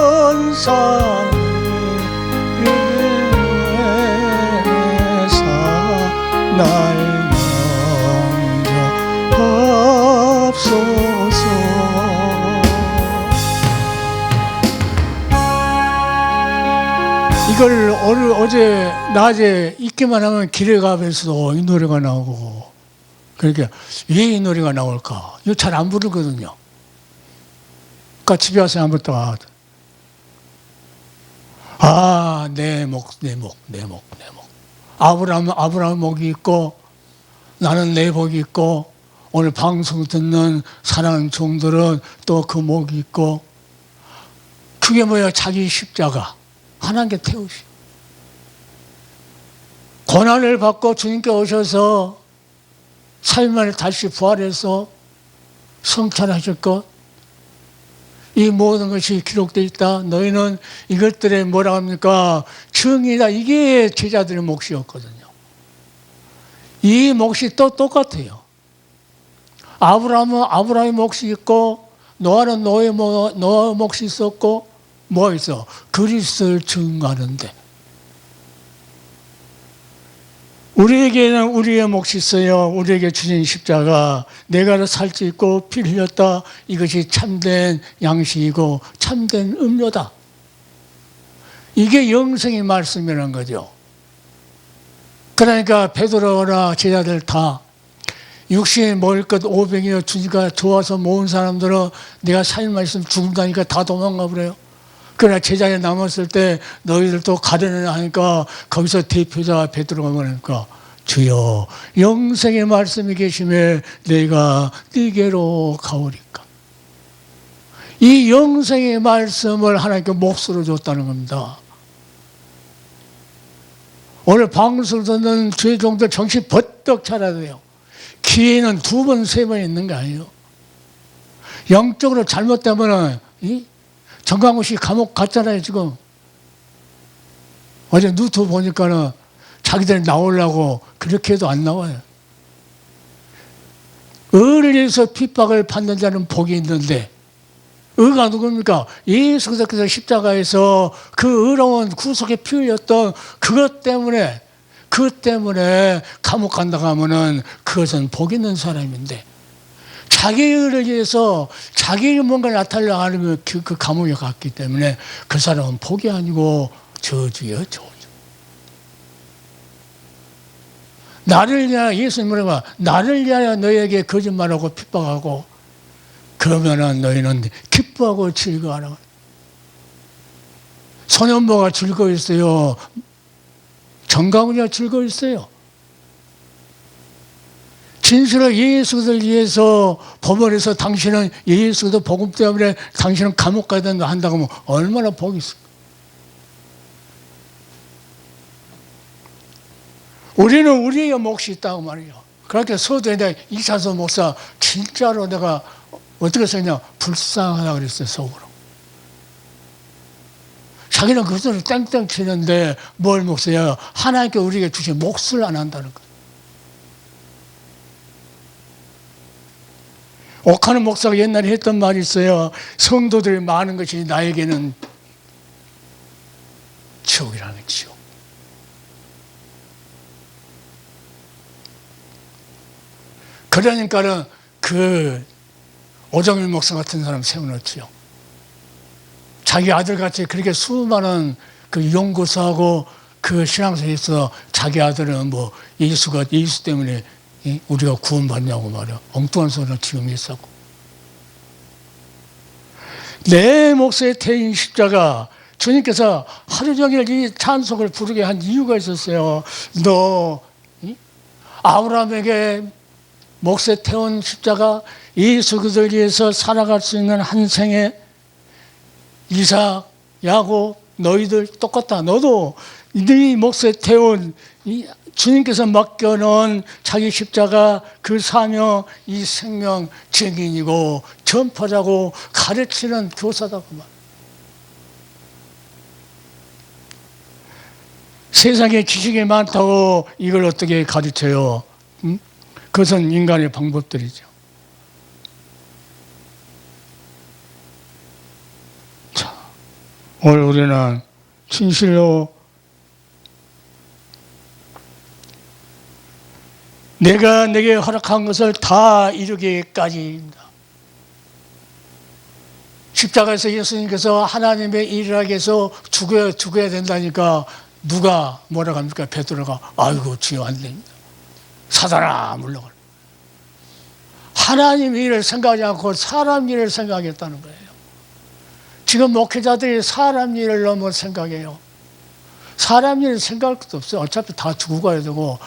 천상에서 날 영접하옵소서. 이걸 어제 낮에 읽기만 하면 길에 가면서도 이 노래가 나오고, 그러니까 왜 이 노래가 나올까? 이거 잘 안 부르거든요. 그러니까 집에 와서 한번 또 내 목. 아브라함 목이 있고, 나는 내 목이 있고, 오늘 방송 듣는 사랑하는 종들은 또 그 목이 있고, 그게 뭐야? 자기 십자가. 하나님께 태우시. 고난을 받고 주님께 오셔서 3일 만에 다시 부활해서 성찬하실 것, 이 모든 것이 기록되어 있다. 너희는 이것들에 뭐라 합니까? 증이다. 이게 제자들의 몫이었거든요. 이 몫이 또 똑같아요. 아브라함은 아브라함의 몫이 있고, 노아는 노아의 몫이 있었고, 뭐 있어? 그리스도를 증거하는데. 우리에게는 우리의 몫이 있어요. 우리에게 주신 십자가, 내가 살찌 있고 피를 흘렸다. 이것이 참된 양식이고 참된 음료다. 이게 영생의 말씀이라는 거죠. 그러니까 베드로나 제자들 다 육신에 먹을 것 500이나 주니까 좋아서 모은 사람들은 내가 4일만 있으면 죽는다니까 다 도망가 버려요. 그러나 제자에 남았을 때 너희들도 가려내라 하니까 거기서 대표자 베드로가 뭐니까 주여 영생의 말씀이 계심에 내가 네게로 가오리까. 이 영생의 말씀을 하나님께 몫으로 줬다는 겁니다. 오늘 방송을 듣는 주의 종들 정신 버떡 차려야 돼요. 기회는 2번, 3번 있는 거 아니에요. 영적으로 잘못되면 정강훈 씨 감옥 갔잖아요, 지금. 어제 유튜브 보니까는 자기들 나오려고 그렇게 해도 안 나와요. 의를 위해서 핍박을 받는 자는 복이 있는데, 의가 누굽니까? 예수께서 십자가에서 그 의로운 구속의 피 흘렸던 그것 때문에 감옥 간다고 하면은 그것은 복 있는 사람인데, 자기의 의를 위해서 자기의 뭔가 나타내려고 하면 그 감옥에 갔기 때문에 그 사람은 복이 아니고 저주예요, 저주. 나를 위하여, 예수님은 나를 위하여 너에게 거짓말하고 핍박하고 그러면은 너희는 기뻐하고 즐거워하라. 소년보가 즐거워했어요. 정강훈이가 즐거워했어요. 진실을 예수를 위해서 법원에서 당신은 예수도 복음 때문에 당신은 감옥 가야 된다 한다고 하면 얼마나 복이 있을까. 우리는 우리의 몫이 있다고 말이에요. 그렇게 서두에 내가 이찬수 목사 진짜로 내가 어떻게 썼냐, 불쌍하다고 그랬어요, 속으로. 자기는 그것을 땡땡 치는데 뭘 몫이에요? 하나님께 우리에게 주신 몫을 안 한다는 거예요. 옥하는 목사가 옛날에 했던 말이 있어요. 성도들이 많은 것이 나에게는 지옥이라는 거예요, 지옥. 그러니까는 그 오정일 목사 같은 사람 세워놓지요. 자기 아들같이 그렇게 수많은 그 연구소하고 그 신앙소에서 자기 아들은 뭐 예수 때문에 우리가 구원받냐고 말이야. 엉뚱한 소리를 지금 했었고. 내 몫의 태인 십자가, 주님께서 하루 종일 이 찬송을 부르게 한 이유가 있었어요. 너 아브라함에게 몫에 태운 십자가, 예수 그들 위해서 살아갈 수 있는 한 생에 이삭, 야곱, 너희들 똑같다. 너도 네 몫에 태운 주님께서 맡겨놓은 자기 십자가 그 사명, 이 생명 증인이고 전파자고 가르치는 교사다고 말. 세상에 지식이 많다고 이걸 어떻게 가르쳐요? 응? 그것은 인간의 방법들이죠. 자, 오늘 우리는 진실로 내가 내게 허락한 것을 다 이루기까지입니다. 십자가에서 예수님께서 하나님의 일을 하기 위해서 죽어야 된다니까 누가 뭐라고 합니까? 베드로가 아이고 주여 안 됩니다. 사단아 물러가라. 하나님 일을 생각하지 않고 사람 일을 생각했다는 거예요. 지금 목회자들이 사람 일을 너무 생각해요. 사람 일을 생각할 것도 없어요. 어차피 다 죽고 가야 되고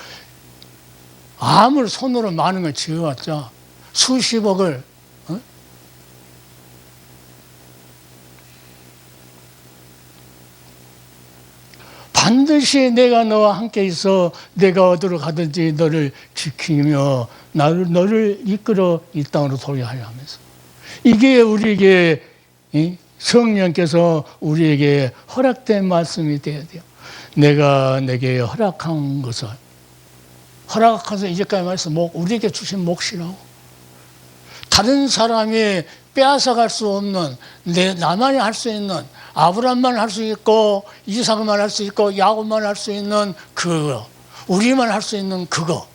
아무리 손으로 많은 걸 지어왔자 수십억을 반드시 내가 너와 함께 있어 내가 어디로 가든지 너를 지키며 너를 이끌어 이 땅으로 도래하려 하면서 이게 우리에게 성령께서 우리에게 허락된 말씀이 되어야 돼요. 내가 내게 허락한 것을 허락해서 이제까지 말해서 우리에게 주신 몫이라고. 다른 사람이 빼앗아갈 수 없는 나만이 할 수 있는 아브라함만 할 수 있고 이삭만 할 수 있고 야곱만 할 수 있는 그거 우리만 할 수 있는 그거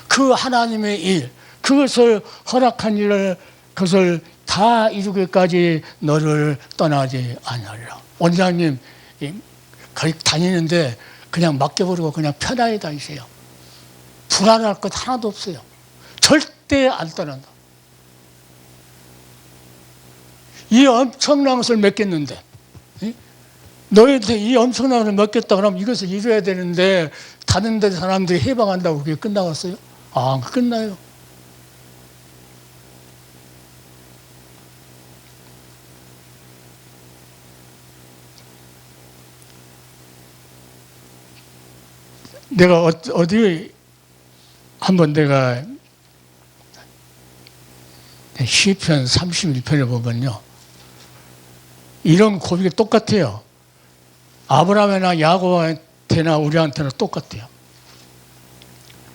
그 하나님의 일 그것을 허락한 일을 그것을 다 이루기까지 너를 떠나지 아니하리라. 원장님 거기 다니는데 그냥 맡겨버리고 그냥 편하게 다니세요. 불안할 것 하나도 없어요. 절대 안 떠난다. 이 엄청난 것을 맡겼는데 너희한테 이 엄청난 것을 맡겼다 그러면 이것을 이루어야 되는데 다른 데 사람들이 해방한다고 그게 끝나갔어요? 아, 끝나요. 내가 어디 한번 내가 시편 31편에 보면요. 이런 고백이 똑같아요. 아브라함이나 야곱한테나 우리한테나 똑같아요.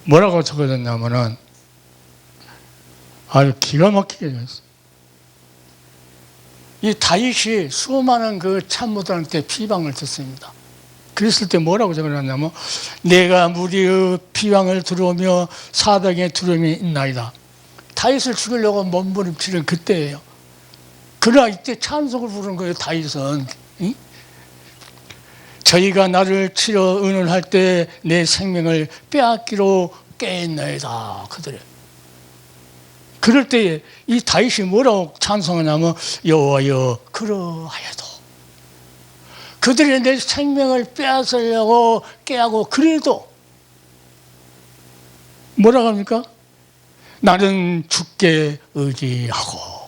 뭐라고 적어졌냐면은 아주 기가 막히게 적었어요. 이 다윗이 수많은 그 참모들한테 비방을 듣습니다. 그랬을 때 뭐라고 적어놨냐면 내가 무리의 비방을 들어오며 사방에 두려움이 있나이다. 다윗을 죽이려고 몸부림치는 그때예요. 그러나 이때 찬송을 부르는 거예요. 다윗은 저희가 나를 치러 의논할 때 내 생명을 빼앗기로 깨었나이다. 그들의 그럴 때 이 다윗이 뭐라고 찬송하냐면 여호와여 그러하여도 그들이 내 생명을 빼앗으려고 깨하고 그래도 뭐라고 합니까? 나는 주께 의지하고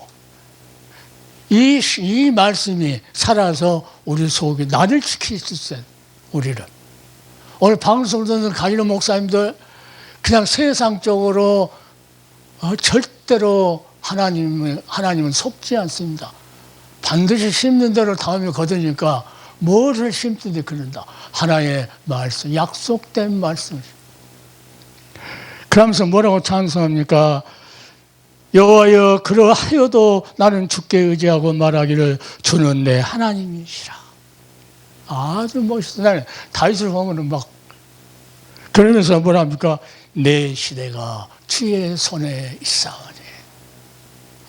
이 말씀이 살아서 우리 속에 나를 지킬 수 있어요. 우리를 오늘 방송을 듣는 가이로 목사님들 그냥 세상적으로 절대로 하나님은 속지 않습니다. 반드시 심는 대로 다음에 거두니까 뭐를 심든지 그런다. 하나의 말씀, 약속된 말씀. 그러면서 뭐라고 찬송합니까? 여호와여 그러하여도 나는 주께 의지하고 말하기를 주는 내 하나님이시라. 아주 멋있어. 나는 다윗을 보면은 막 그러면서 뭐라 합니까? 내 시대가 주의 손에 있사오니.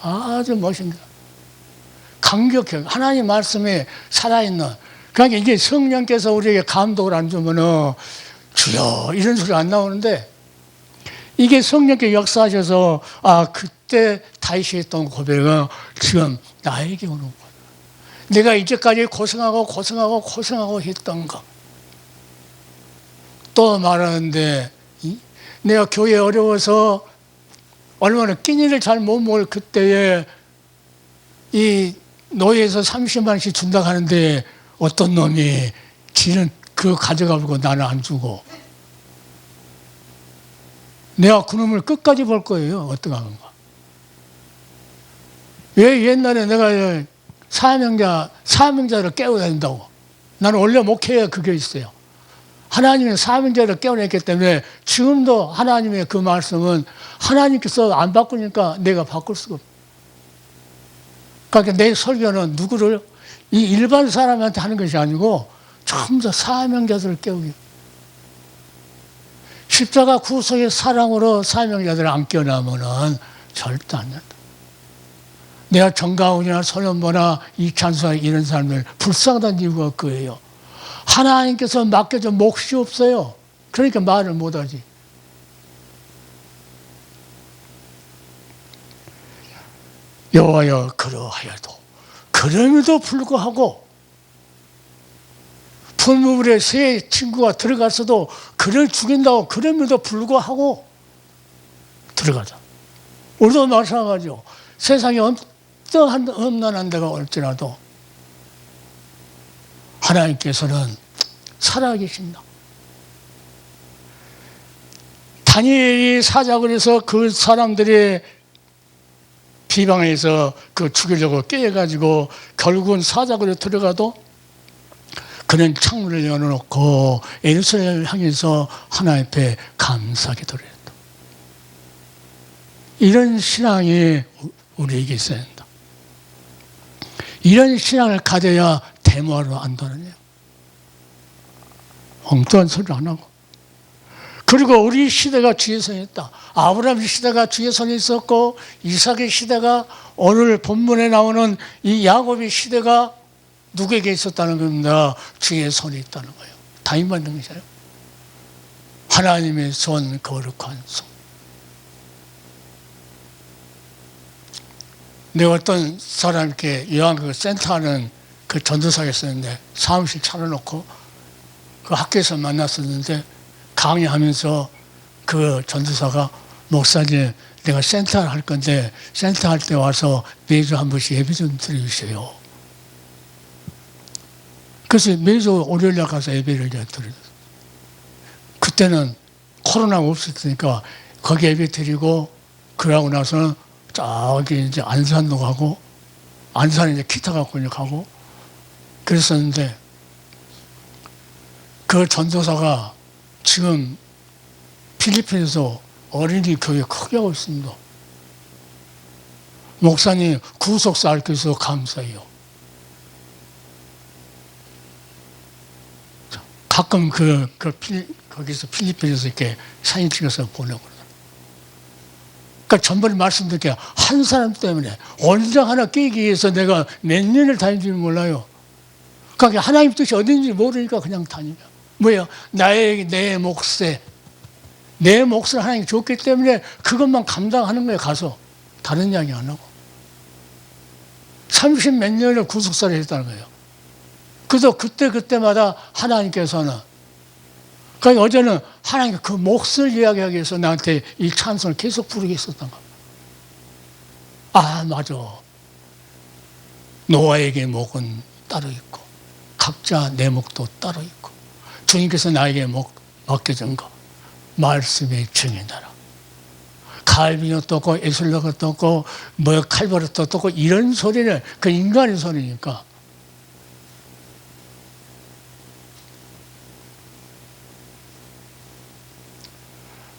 아주 멋있다. 강력해. 하나님 말씀에 살아있는. 그러니까 이게 성령께서 우리에게 감독을 안 주면은 주여 이런 소리 안 나오는데 이게 성령께 역사하셔서 그때 다윗이 했던 고백은 지금 나에게 오는 거야. 내가 이제까지 고생하고 했던 거. 또 말하는데 내가 교회 어려워서 얼마나 끼니를 잘 못 먹을 그때에 이 노예에서 30만 원씩 준다고 하는데 어떤 놈이 지는 그거 가져가고 나는 안 주고 내가 그놈을 끝까지 볼 거예요. 어떻게 하는가. 왜 옛날에 내가 사명자를 깨워야 된다고. 나는 원래 목회에 그게 있어요. 하나님의 사명자를 깨워냈기 때문에 지금도 하나님의 그 말씀은 하나님께서 안 바꾸니까 내가 바꿀 수가 없어요. 그러니까 내 설교는 누구를 이 일반 사람한테 하는 것이 아니고 전부 다 사명자들을 깨우기. 십자가 구속의 사랑으로 사명자들을 안 깨어나면은 절대 안 된다. 내가 정가훈이나 손현보나 이찬수나 이런 사람들 불쌍하다는 이유가 그거예요. 하나님께서 맡겨준 몫이 없어요. 그러니까 말을 못하지. 여호와여 그러하여도 그럼에도 불구하고 풀무불에 새 친구가 들어갔어도 그를 죽인다고 그럼에도 불구하고 들어가자. 우리도 마찬가지요. 세상에 어떠한 험난한 데가 올지라도 하나님께서는 살아계신다. 다니엘이 사자굴 에서 그 사람들의 비방해서 그 죽이려고 깨가지고 결국은 사자굴에 들어가도 그는 창문을 열어놓고 예루살렘을 향해서 하나님 앞에 감사 기도를 했다. 이런 신앙이 우리에게 있어야 한다. 이런 신앙을 가져야 데모하러 안 다니냐. 엉뚱한 소리를 안 하고. 그리고 우리 시대가 주의 손에 있다. 아브라함 시대가 주의 손에 있었고 이삭의 시대가 오늘 본문에 나오는 이 야곱의 시대가 누구에게 있었다는 겁니다. 주의 손에 있다는 거예요. 다 임받는 것이에요. 하나님의 손, 거룩한 손. 내가 어떤 사람께 요한그 센터하는 그 전도사가 있었는데 사무실 차려놓고 그 학교에서 만났었는데 강의하면서 그 전도사가 목사님 내가 센터를 할 건데 센터할 때 와서 매주 한 번씩 예배 좀 드려주세요. 그래서 매주 월요일날 가서 예배를 드려요. 그때는 코로나가 없었으니까 거기 예배 드리고 그러고 나서는 저기 이제 안산도 가고 안산에 이제 기타 갖고 가고 그랬었는데 그 전도사가 지금 필리핀에서 어린이 교회 크게 하고 있습니다. 목사님 구속사 앓게 해서 감사해요. 가끔 거기서 필리핀에서 이렇게 사진 찍어서 보내고 그러니까 전번에 말씀드릴게요. 한 사람 때문에 원장 하나 깨기 위해서 내가 몇 년을 다닌 줄 몰라요. 그러니까 하나님 뜻이 어딘지 모르니까 그냥 다니냐. 뭐예요? 내 몫을 하나님이 줬기 때문에 그것만 감당하는 거예요. 가서 다른 이야기 안 하고 30 몇 년을 구속사를 했다는 거예요. 그래서 그때마다 하나님께서는 그러니까 어제는 하나님 그 몫을 이야기하기 위해서 나한테 이 찬송을 계속 부르게 했었던 겁니다. 아 맞아. 노아에게 몫은 따로 있고 각자 내 몫도 따로 있고 주님께서 나에게 맡겨준 거 말씀의 증인하라. 갈비뇨도 없고 에슬로도 없고 칼바르도 없고 이런 소리는 그 인간의 소리니까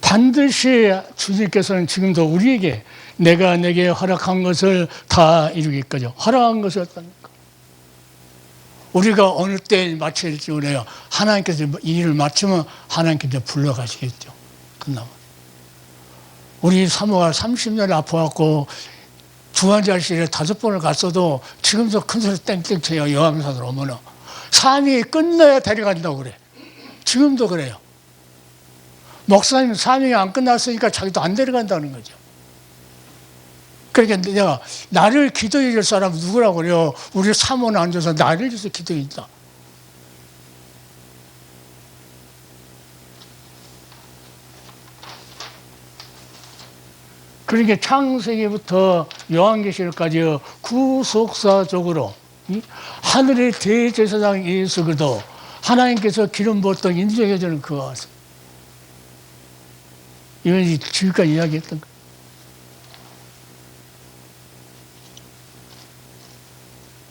반드시 주님께서는 지금도 우리에게 내가 내게 허락한 것을 다 이루겠거든. 허락한 것이 어떠니까? 우리가 어느 때에 마쳐야 될지 몰라요. 하나님께서 이 일을 마치면 하나님께서 불러가시겠죠. 끝나면. 우리 사모가 30년 아파갖고 중환자실에 5번을 갔어도 지금도 큰 소리 땡땡 쳐요. 여암사들 오면은. 삶이 끝나야 데려간다고 그래. 지금도 그래요. 목사님 사명이 안 끝났으니까 자기도 안 데려간다는 거죠. 그러니까 내가 나를 기도해 줄 사람은 누구라고 그래요? 우리 사모는 앉아서 나를 위해서 기도해 준다. 그러니까 창세기부터 요한계시록까지 구속사적으로 하늘의 대제사장 예수 그리스도 하나님께서 기름 부었던 인정해 주는 그와 같습니다. 이건 지금까지 이야기했던 거.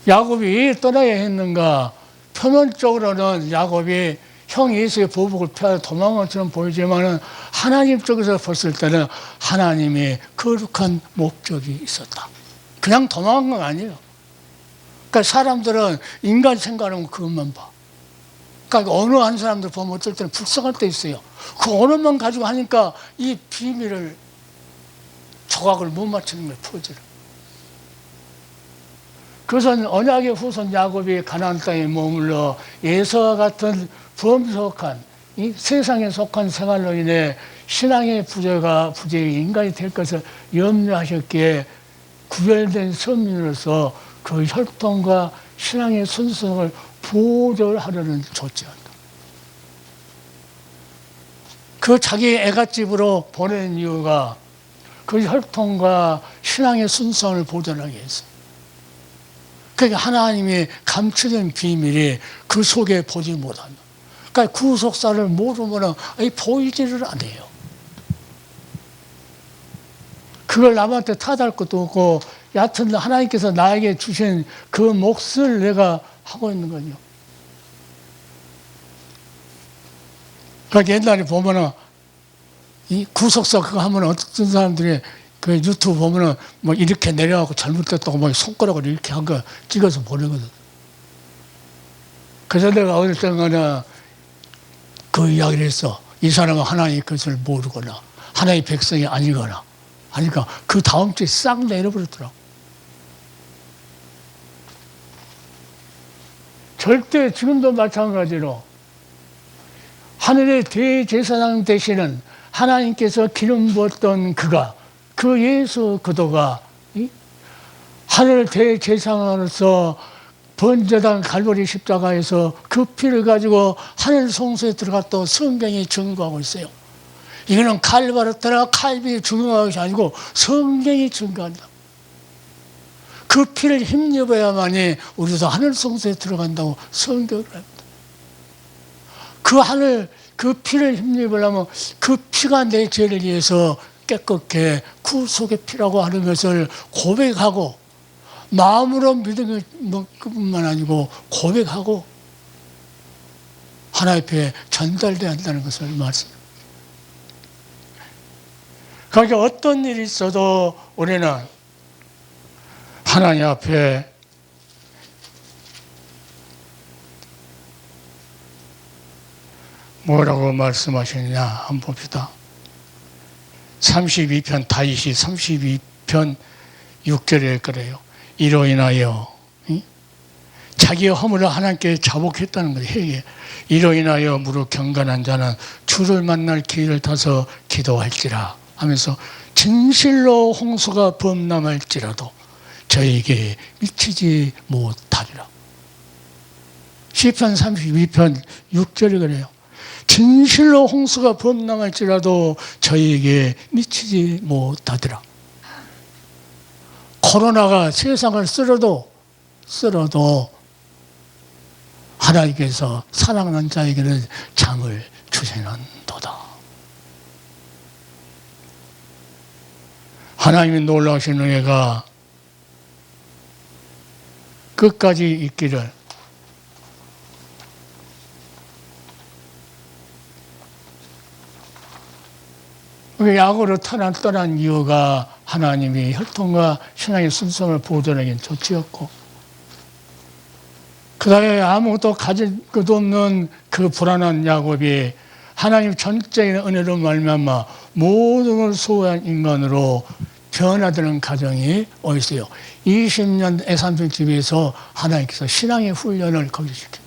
야곱이 왜 떠나야 했는가? 표면적으로는 야곱이 형 예수의 보복을 피하여 도망한 것처럼 보이지만은 하나님 쪽에서 봤을 때는 하나님의 거룩한 목적이 있었다. 그냥 도망한 건 아니에요. 그러니까 사람들은 인간 생각하는 그것만 봐. 그러니까 언어한 사람들 보면 어떨 때는 불쌍할 때 있어요. 그 언어만 가지고 하니까 이 비밀을 조각을 못 맞추는 거예요. 포즈를. 그것은 언약의 후손 야곱이 가나안 땅에 머물러 예서와 같은 범속한 이 세상에 속한 생활로 인해 신앙의 부재의 인간이 될 것을 염려하셨기에 구별된 선민으로서 그 혈통과 신앙의 순수성을 보존하려는 조치한다. 그 자기 애갓집으로 보낸 이유가 그 혈통과 신앙의 순수성을 보존하기 위해서. 그러니까 하나님의 감추된 비밀이 그 속에 보지 못한다. 그러니까 구속사를 모르면 보이지를 않아요. 그걸 남한테 타달 것도 없고, 여하튼 하나님께서 나에게 주신 그 몫을 내가 하고 있는 거죠. 그러니까 옛날에 보면은 이 구속사 그거 하면 어떤 사람들이 그 유튜브 보면은 뭐 이렇게 내려가고 잘못됐다고 뭐 손가락으로 이렇게 한 거 찍어서 보내거든. 그래서 내가 어릴 때는 그 이야기를 했어. 이 사람은 하나님의 것을 모르거나 하나님의 백성이 아니거나 하니까 그 다음 주에 싹 내려버렸더라고. 절대 지금도 마찬가지로 하늘의 대제사장 되시는 하나님께서 기름 부었던 그가, 그 예수 그도가 하늘 대제사장으로서 번제단 갈보리 십자가에서 그 피를 가지고 하늘 성소에 들어갔다고 성경이 증거하고 있어요. 이거는 칼바르타나 칼비 증거하는 것이 아니고 성경이 증거한다. 그 피를 힘입어야만이 우리도 하늘 성소에 들어간다고 성경을 합니다. 그 피를 힘입으려면 그 피가 내 죄를 위해서 깨끗게 구속의 피라고 하는 것을 고백하고 마음으로 믿는 것뿐만 아니고 고백하고 하나님 앞에 전달돼야 한다는 것을 말씀합니다. 그러니까 어떤 일이 있어도 우리는 하나님 앞에 뭐라고 말씀하시느냐 한번 봅시다. 32편 다윗이 32편 6절에 그래요. 이로 인하여 자기의 허물을 하나님께 자복했다는 거예요. 회개. 이로 인하여 무릇 경건한 자는 주를 만날 기회를 타서 기도할지라 하면서 진실로 홍수가 범람할지라도 저에게 미치지 못하리라. 시편 32편 6절이 그래요. 진실로 홍수가 범람할지라도 저에게 미치지 못하리라. 코로나가 세상을 쓸어도 하나님께서 사랑하는 자에게는 잠을 주시는도다. 하나님의 놀라우신 은혜가 끝까지 있기를 야고로 떠난 이유가 하나님이 혈통과 신앙의 순성을 보존하기엔 좋지였고, 그 다음에 아무것도 가질 것도 없는 그 불안한 야곱이 하나님 전적인 은혜로 말미암아 모든 걸 소유한 인간으로 변화되는 과정이 어딨어요. 20년 애산평 집에서 하나님께서 신앙의 훈련을 거기 시킵니다.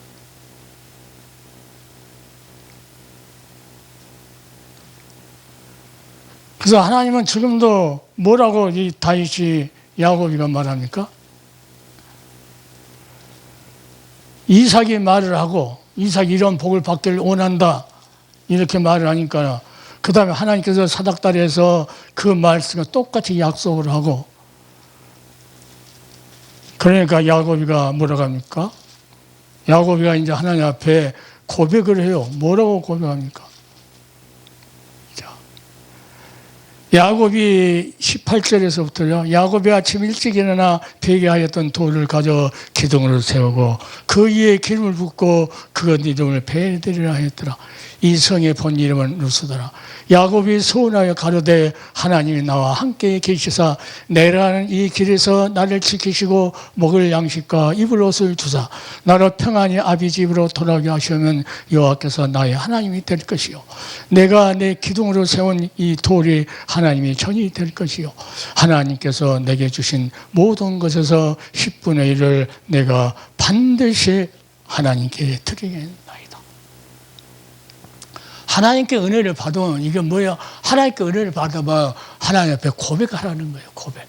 그래서 하나님은 지금도 뭐라고 이 다윗이 야곱이가 말합니까? 이삭이 말을 하고 이삭이 이런 복을 받기를 원한다 이렇게 말을 하니까 그 다음에 하나님께서 사닥다리에서 그 말씀과 똑같이 약속을 하고, 그러니까 야곱이가 뭐라고 합니까? 야곱이가 이제 하나님 앞에 고백을 해요. 뭐라고 고백합니까? 야곱이 18절에서부터요. 야곱이 아침 일찍 일어나 베개하였던 돌을 가져 기둥으로 세우고 그 위에 기름을 붓고 그것 이름을 베델이라 하였더라. 이 성의 본 이름은 루스더라. 야곱이 서운하여 가로되 하나님이 나와 함께 계시사 내라는 이 길에서 나를 지키시고 먹을 양식과 입을 옷을 주사 나를 평안히 아비 집으로 돌아오게 하시면 여호와께서 나의 하나님이 될 것이요 내가 내 기둥으로 세운 이 돌이 하나님이 전이 될 것이요 하나님께서 내게 주신 모든 것에서 10분의 1을 내가 반드시 하나님께 드리겠나이다. 하나님께 은혜를 받으면 이게 뭐야? 하나님께 은혜를 받아봐 하나님 앞에 고백하라는 거예요. 고백.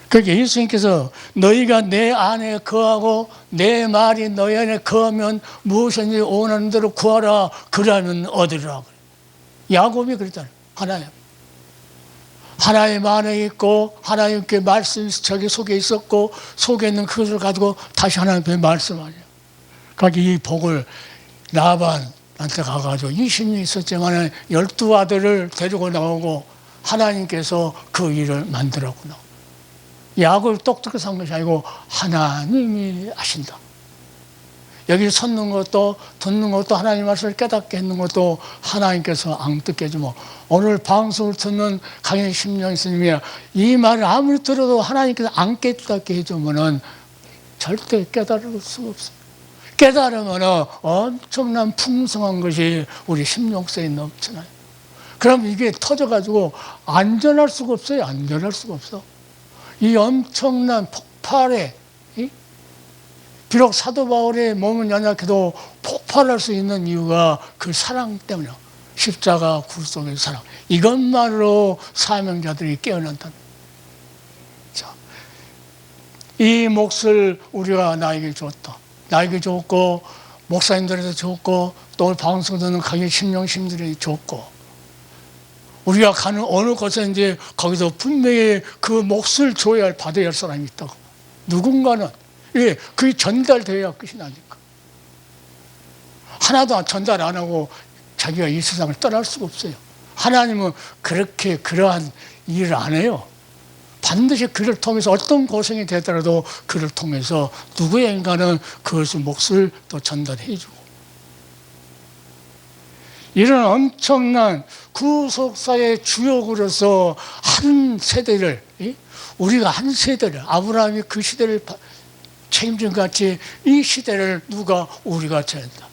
그러니까 예수님께서 너희가 내 안에 거하고 내 말이 너희 안에 거하면 무엇이든지 원하는 대로 구하라 그러면 얻으리라. 야곱이 그랬잖아요. 하나님 안에 있고 하나님께 말씀이 자기 속에 있었고 속에 있는 그것을 가지고 다시 하나님 앞에 말씀하죠. 이 복을 라반한테 가가지고 20년 있었지만 12아들을 데리고 나오고 하나님께서 그 일을 만들라고 나오고 야곱을 똑똑히 산 것이 아니고 하나님이 하신다. 여기 섰는 것도 듣는 것도 하나님 말씀을 깨닫게 했는 것도 하나님께서 앙뜨게 해주면 오늘 방송을 듣는 강연 심령 스님이 이 말을 아무리 들어도 하나님께서 안 깨닫게 해주면 절대 깨달을 수가 없어요. 깨달으면 엄청난 풍성한 것이 우리 심령세에 넘쳐나요. 그럼 이게 터져가지고 안전할 수가 없어요. 안전할 수가 없어. 이 엄청난 폭발에 비록 사도 바울의 몸은 연약해도 폭발할 수 있는 이유가 그 사랑 때문이야. 십자가 굴속의 사랑. 이것만으로 사명자들이 깨어난다는. 자, 이 몫을 우리가 나에게 줬다. 나에게 줬고 목사님들에게 줬고 또 오늘 방송 듣는 강의 심령심들에게 줬고 우리가 가는 어느 곳에 이제 거기서 분명히 그 몫을 줘야 할 받아야 할 사람이 있다고. 누군가는 예, 그게 전달되어야 끝이 나니까. 하나도 전달 안 하고 자기가 이 세상을 떠날 수가 없어요. 하나님은 그렇게 그러한 일을 안 해요. 반드시 그를 통해서 어떤 고생이 되더라도 그를 통해서 누구인가는 그것의 몫을 또 전달해 주고. 이런 엄청난 구속사의 주역으로서 한 세대를, 우리가 한 세대를, 아브라함이 그 시대를 책임진 것 같이 이 시대를 우리가 져야 한다.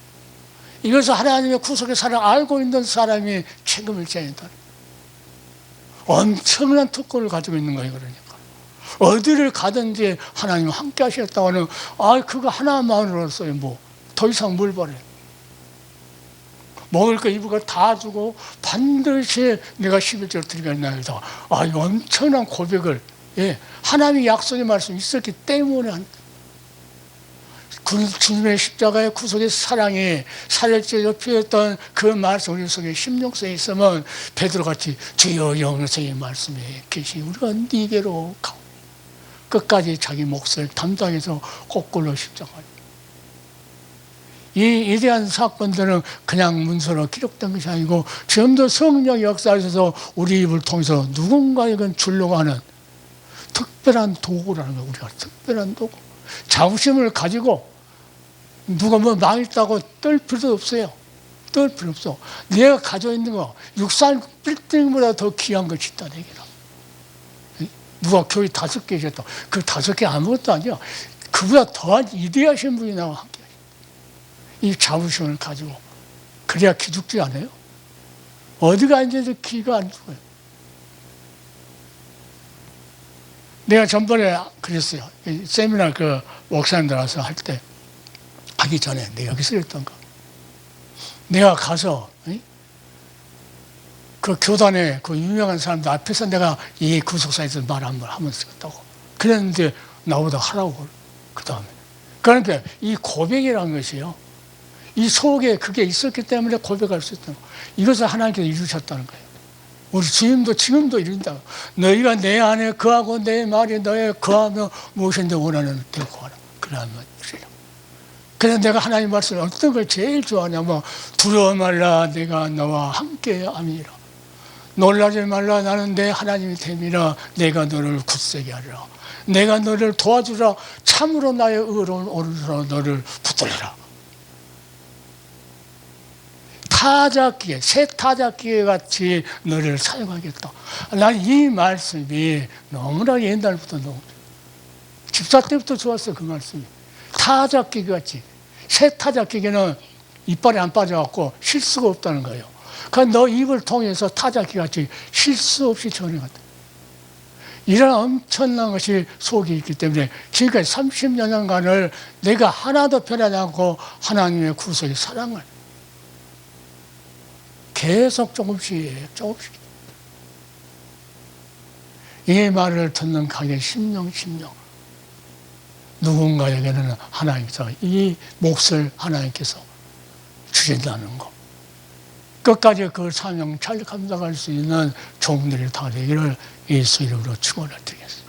이것을 하나님의 구속의 사랑을 알고 있는 사람이 책임을 져야 한다. 엄청난 특권을 가지고 있는 거예요. 그러니까 어디를 가든지 하나님은 함께 하시겠다고 하는 그거 하나만으로서요. 더 이상 뭘 바래. 먹을 거 입을 거 다 주고 반드시 내가 11절 드리겠나이다. 이 엄청난 고백을 하나님의 약속의 말씀이 있었기 때문에 주님의 십자가의 구속의 사랑이 사역자로 피했던 그 말씀 우리 속에 심령성에 있으면 베드로같이 주여 영생의 말씀에 계시 우리가 네게로 가고 끝까지 자기 몫을 담당해서 거꾸로 십자가를. 이 위대한 사건들은 그냥 문서로 기록된 것이 아니고 지금도 성령 역사에서 우리 입을 통해서 누군가에게 주려고 하는 특별한 도구라는 거예요. 우리가 특별한 도구. 자부심을 가지고 누가 망했다고 떨 필요도 없어요. 떨 필요 없어. 내가 가지고 있는 거 육산 빌딩보다 더 귀한 것이 있다. 내게는. 누가 교회 5개 줬다. 그 5개 아무것도 아니야. 그보다 더한 이대하신 분이 나와 함께. 이 자부심을 가지고 그래야 기죽지 않아요. 어디가 앉아도 기가 안 죽어요. 내가 전번에 그랬어요. 세미나 그 목사님들 와서 하기 전에 내가 여기서 그랬던 거. 내가 가서 그 교단에 그 유명한 사람들 앞에서 내가 이 구속사에서 말 한번 하면 쓰겠다고. 그랬는데 나보다 하라고. 그 다음에. 그러니까 이 고백이라는 것이요. 이 속에 그게 있었기 때문에 고백할 수 있다는 거. 이것을 하나님께서 이루셨다는 거예요. 우리 주님도 지금도 이룬다. 너희가 내 안에 거하고 내 말이 너에 거하며 무엇인데 원하는 대로 구하라. 그러면 이래요. 그래서 내가 하나님 말씀을 어떤 걸 제일 좋아하냐면 두려워 말라 내가 너와 함께 함이라. 놀라지 말라 나는 내 하나님이 됨이라. 내가 너를 굳세게 하리라. 내가 너를 도와주라. 참으로 나의 의로운 오른손으로 너를 붙들리라. 타작기계, 새 타작기계 같이 너를 사용하겠다. 난 이 말씀이 너무나 옛날부터 너무 집사 때부터 좋았어. 그 말씀이. 타작기계 같이. 새 타작기계는 이빨이 안 빠져갖고 실수가 없다는 거예요. 그러니까 너 입을 통해서 타작기계 같이 실수 없이 전해갔다. 이런 엄청난 것이 속에 있기 때문에 지금까지 30여 년간을 내가 하나도 변하지 않고 하나님의 구속의 사랑을 계속 조금씩 이 말을 듣는 가게 심령 누군가에게는 하나님께서 이 몫을 하나님께서 주신다는 것. 끝까지 그 사명 잘 감당할 수 있는 종들이 다 되기를 예수 이름으로 축원을 드리겠습니다.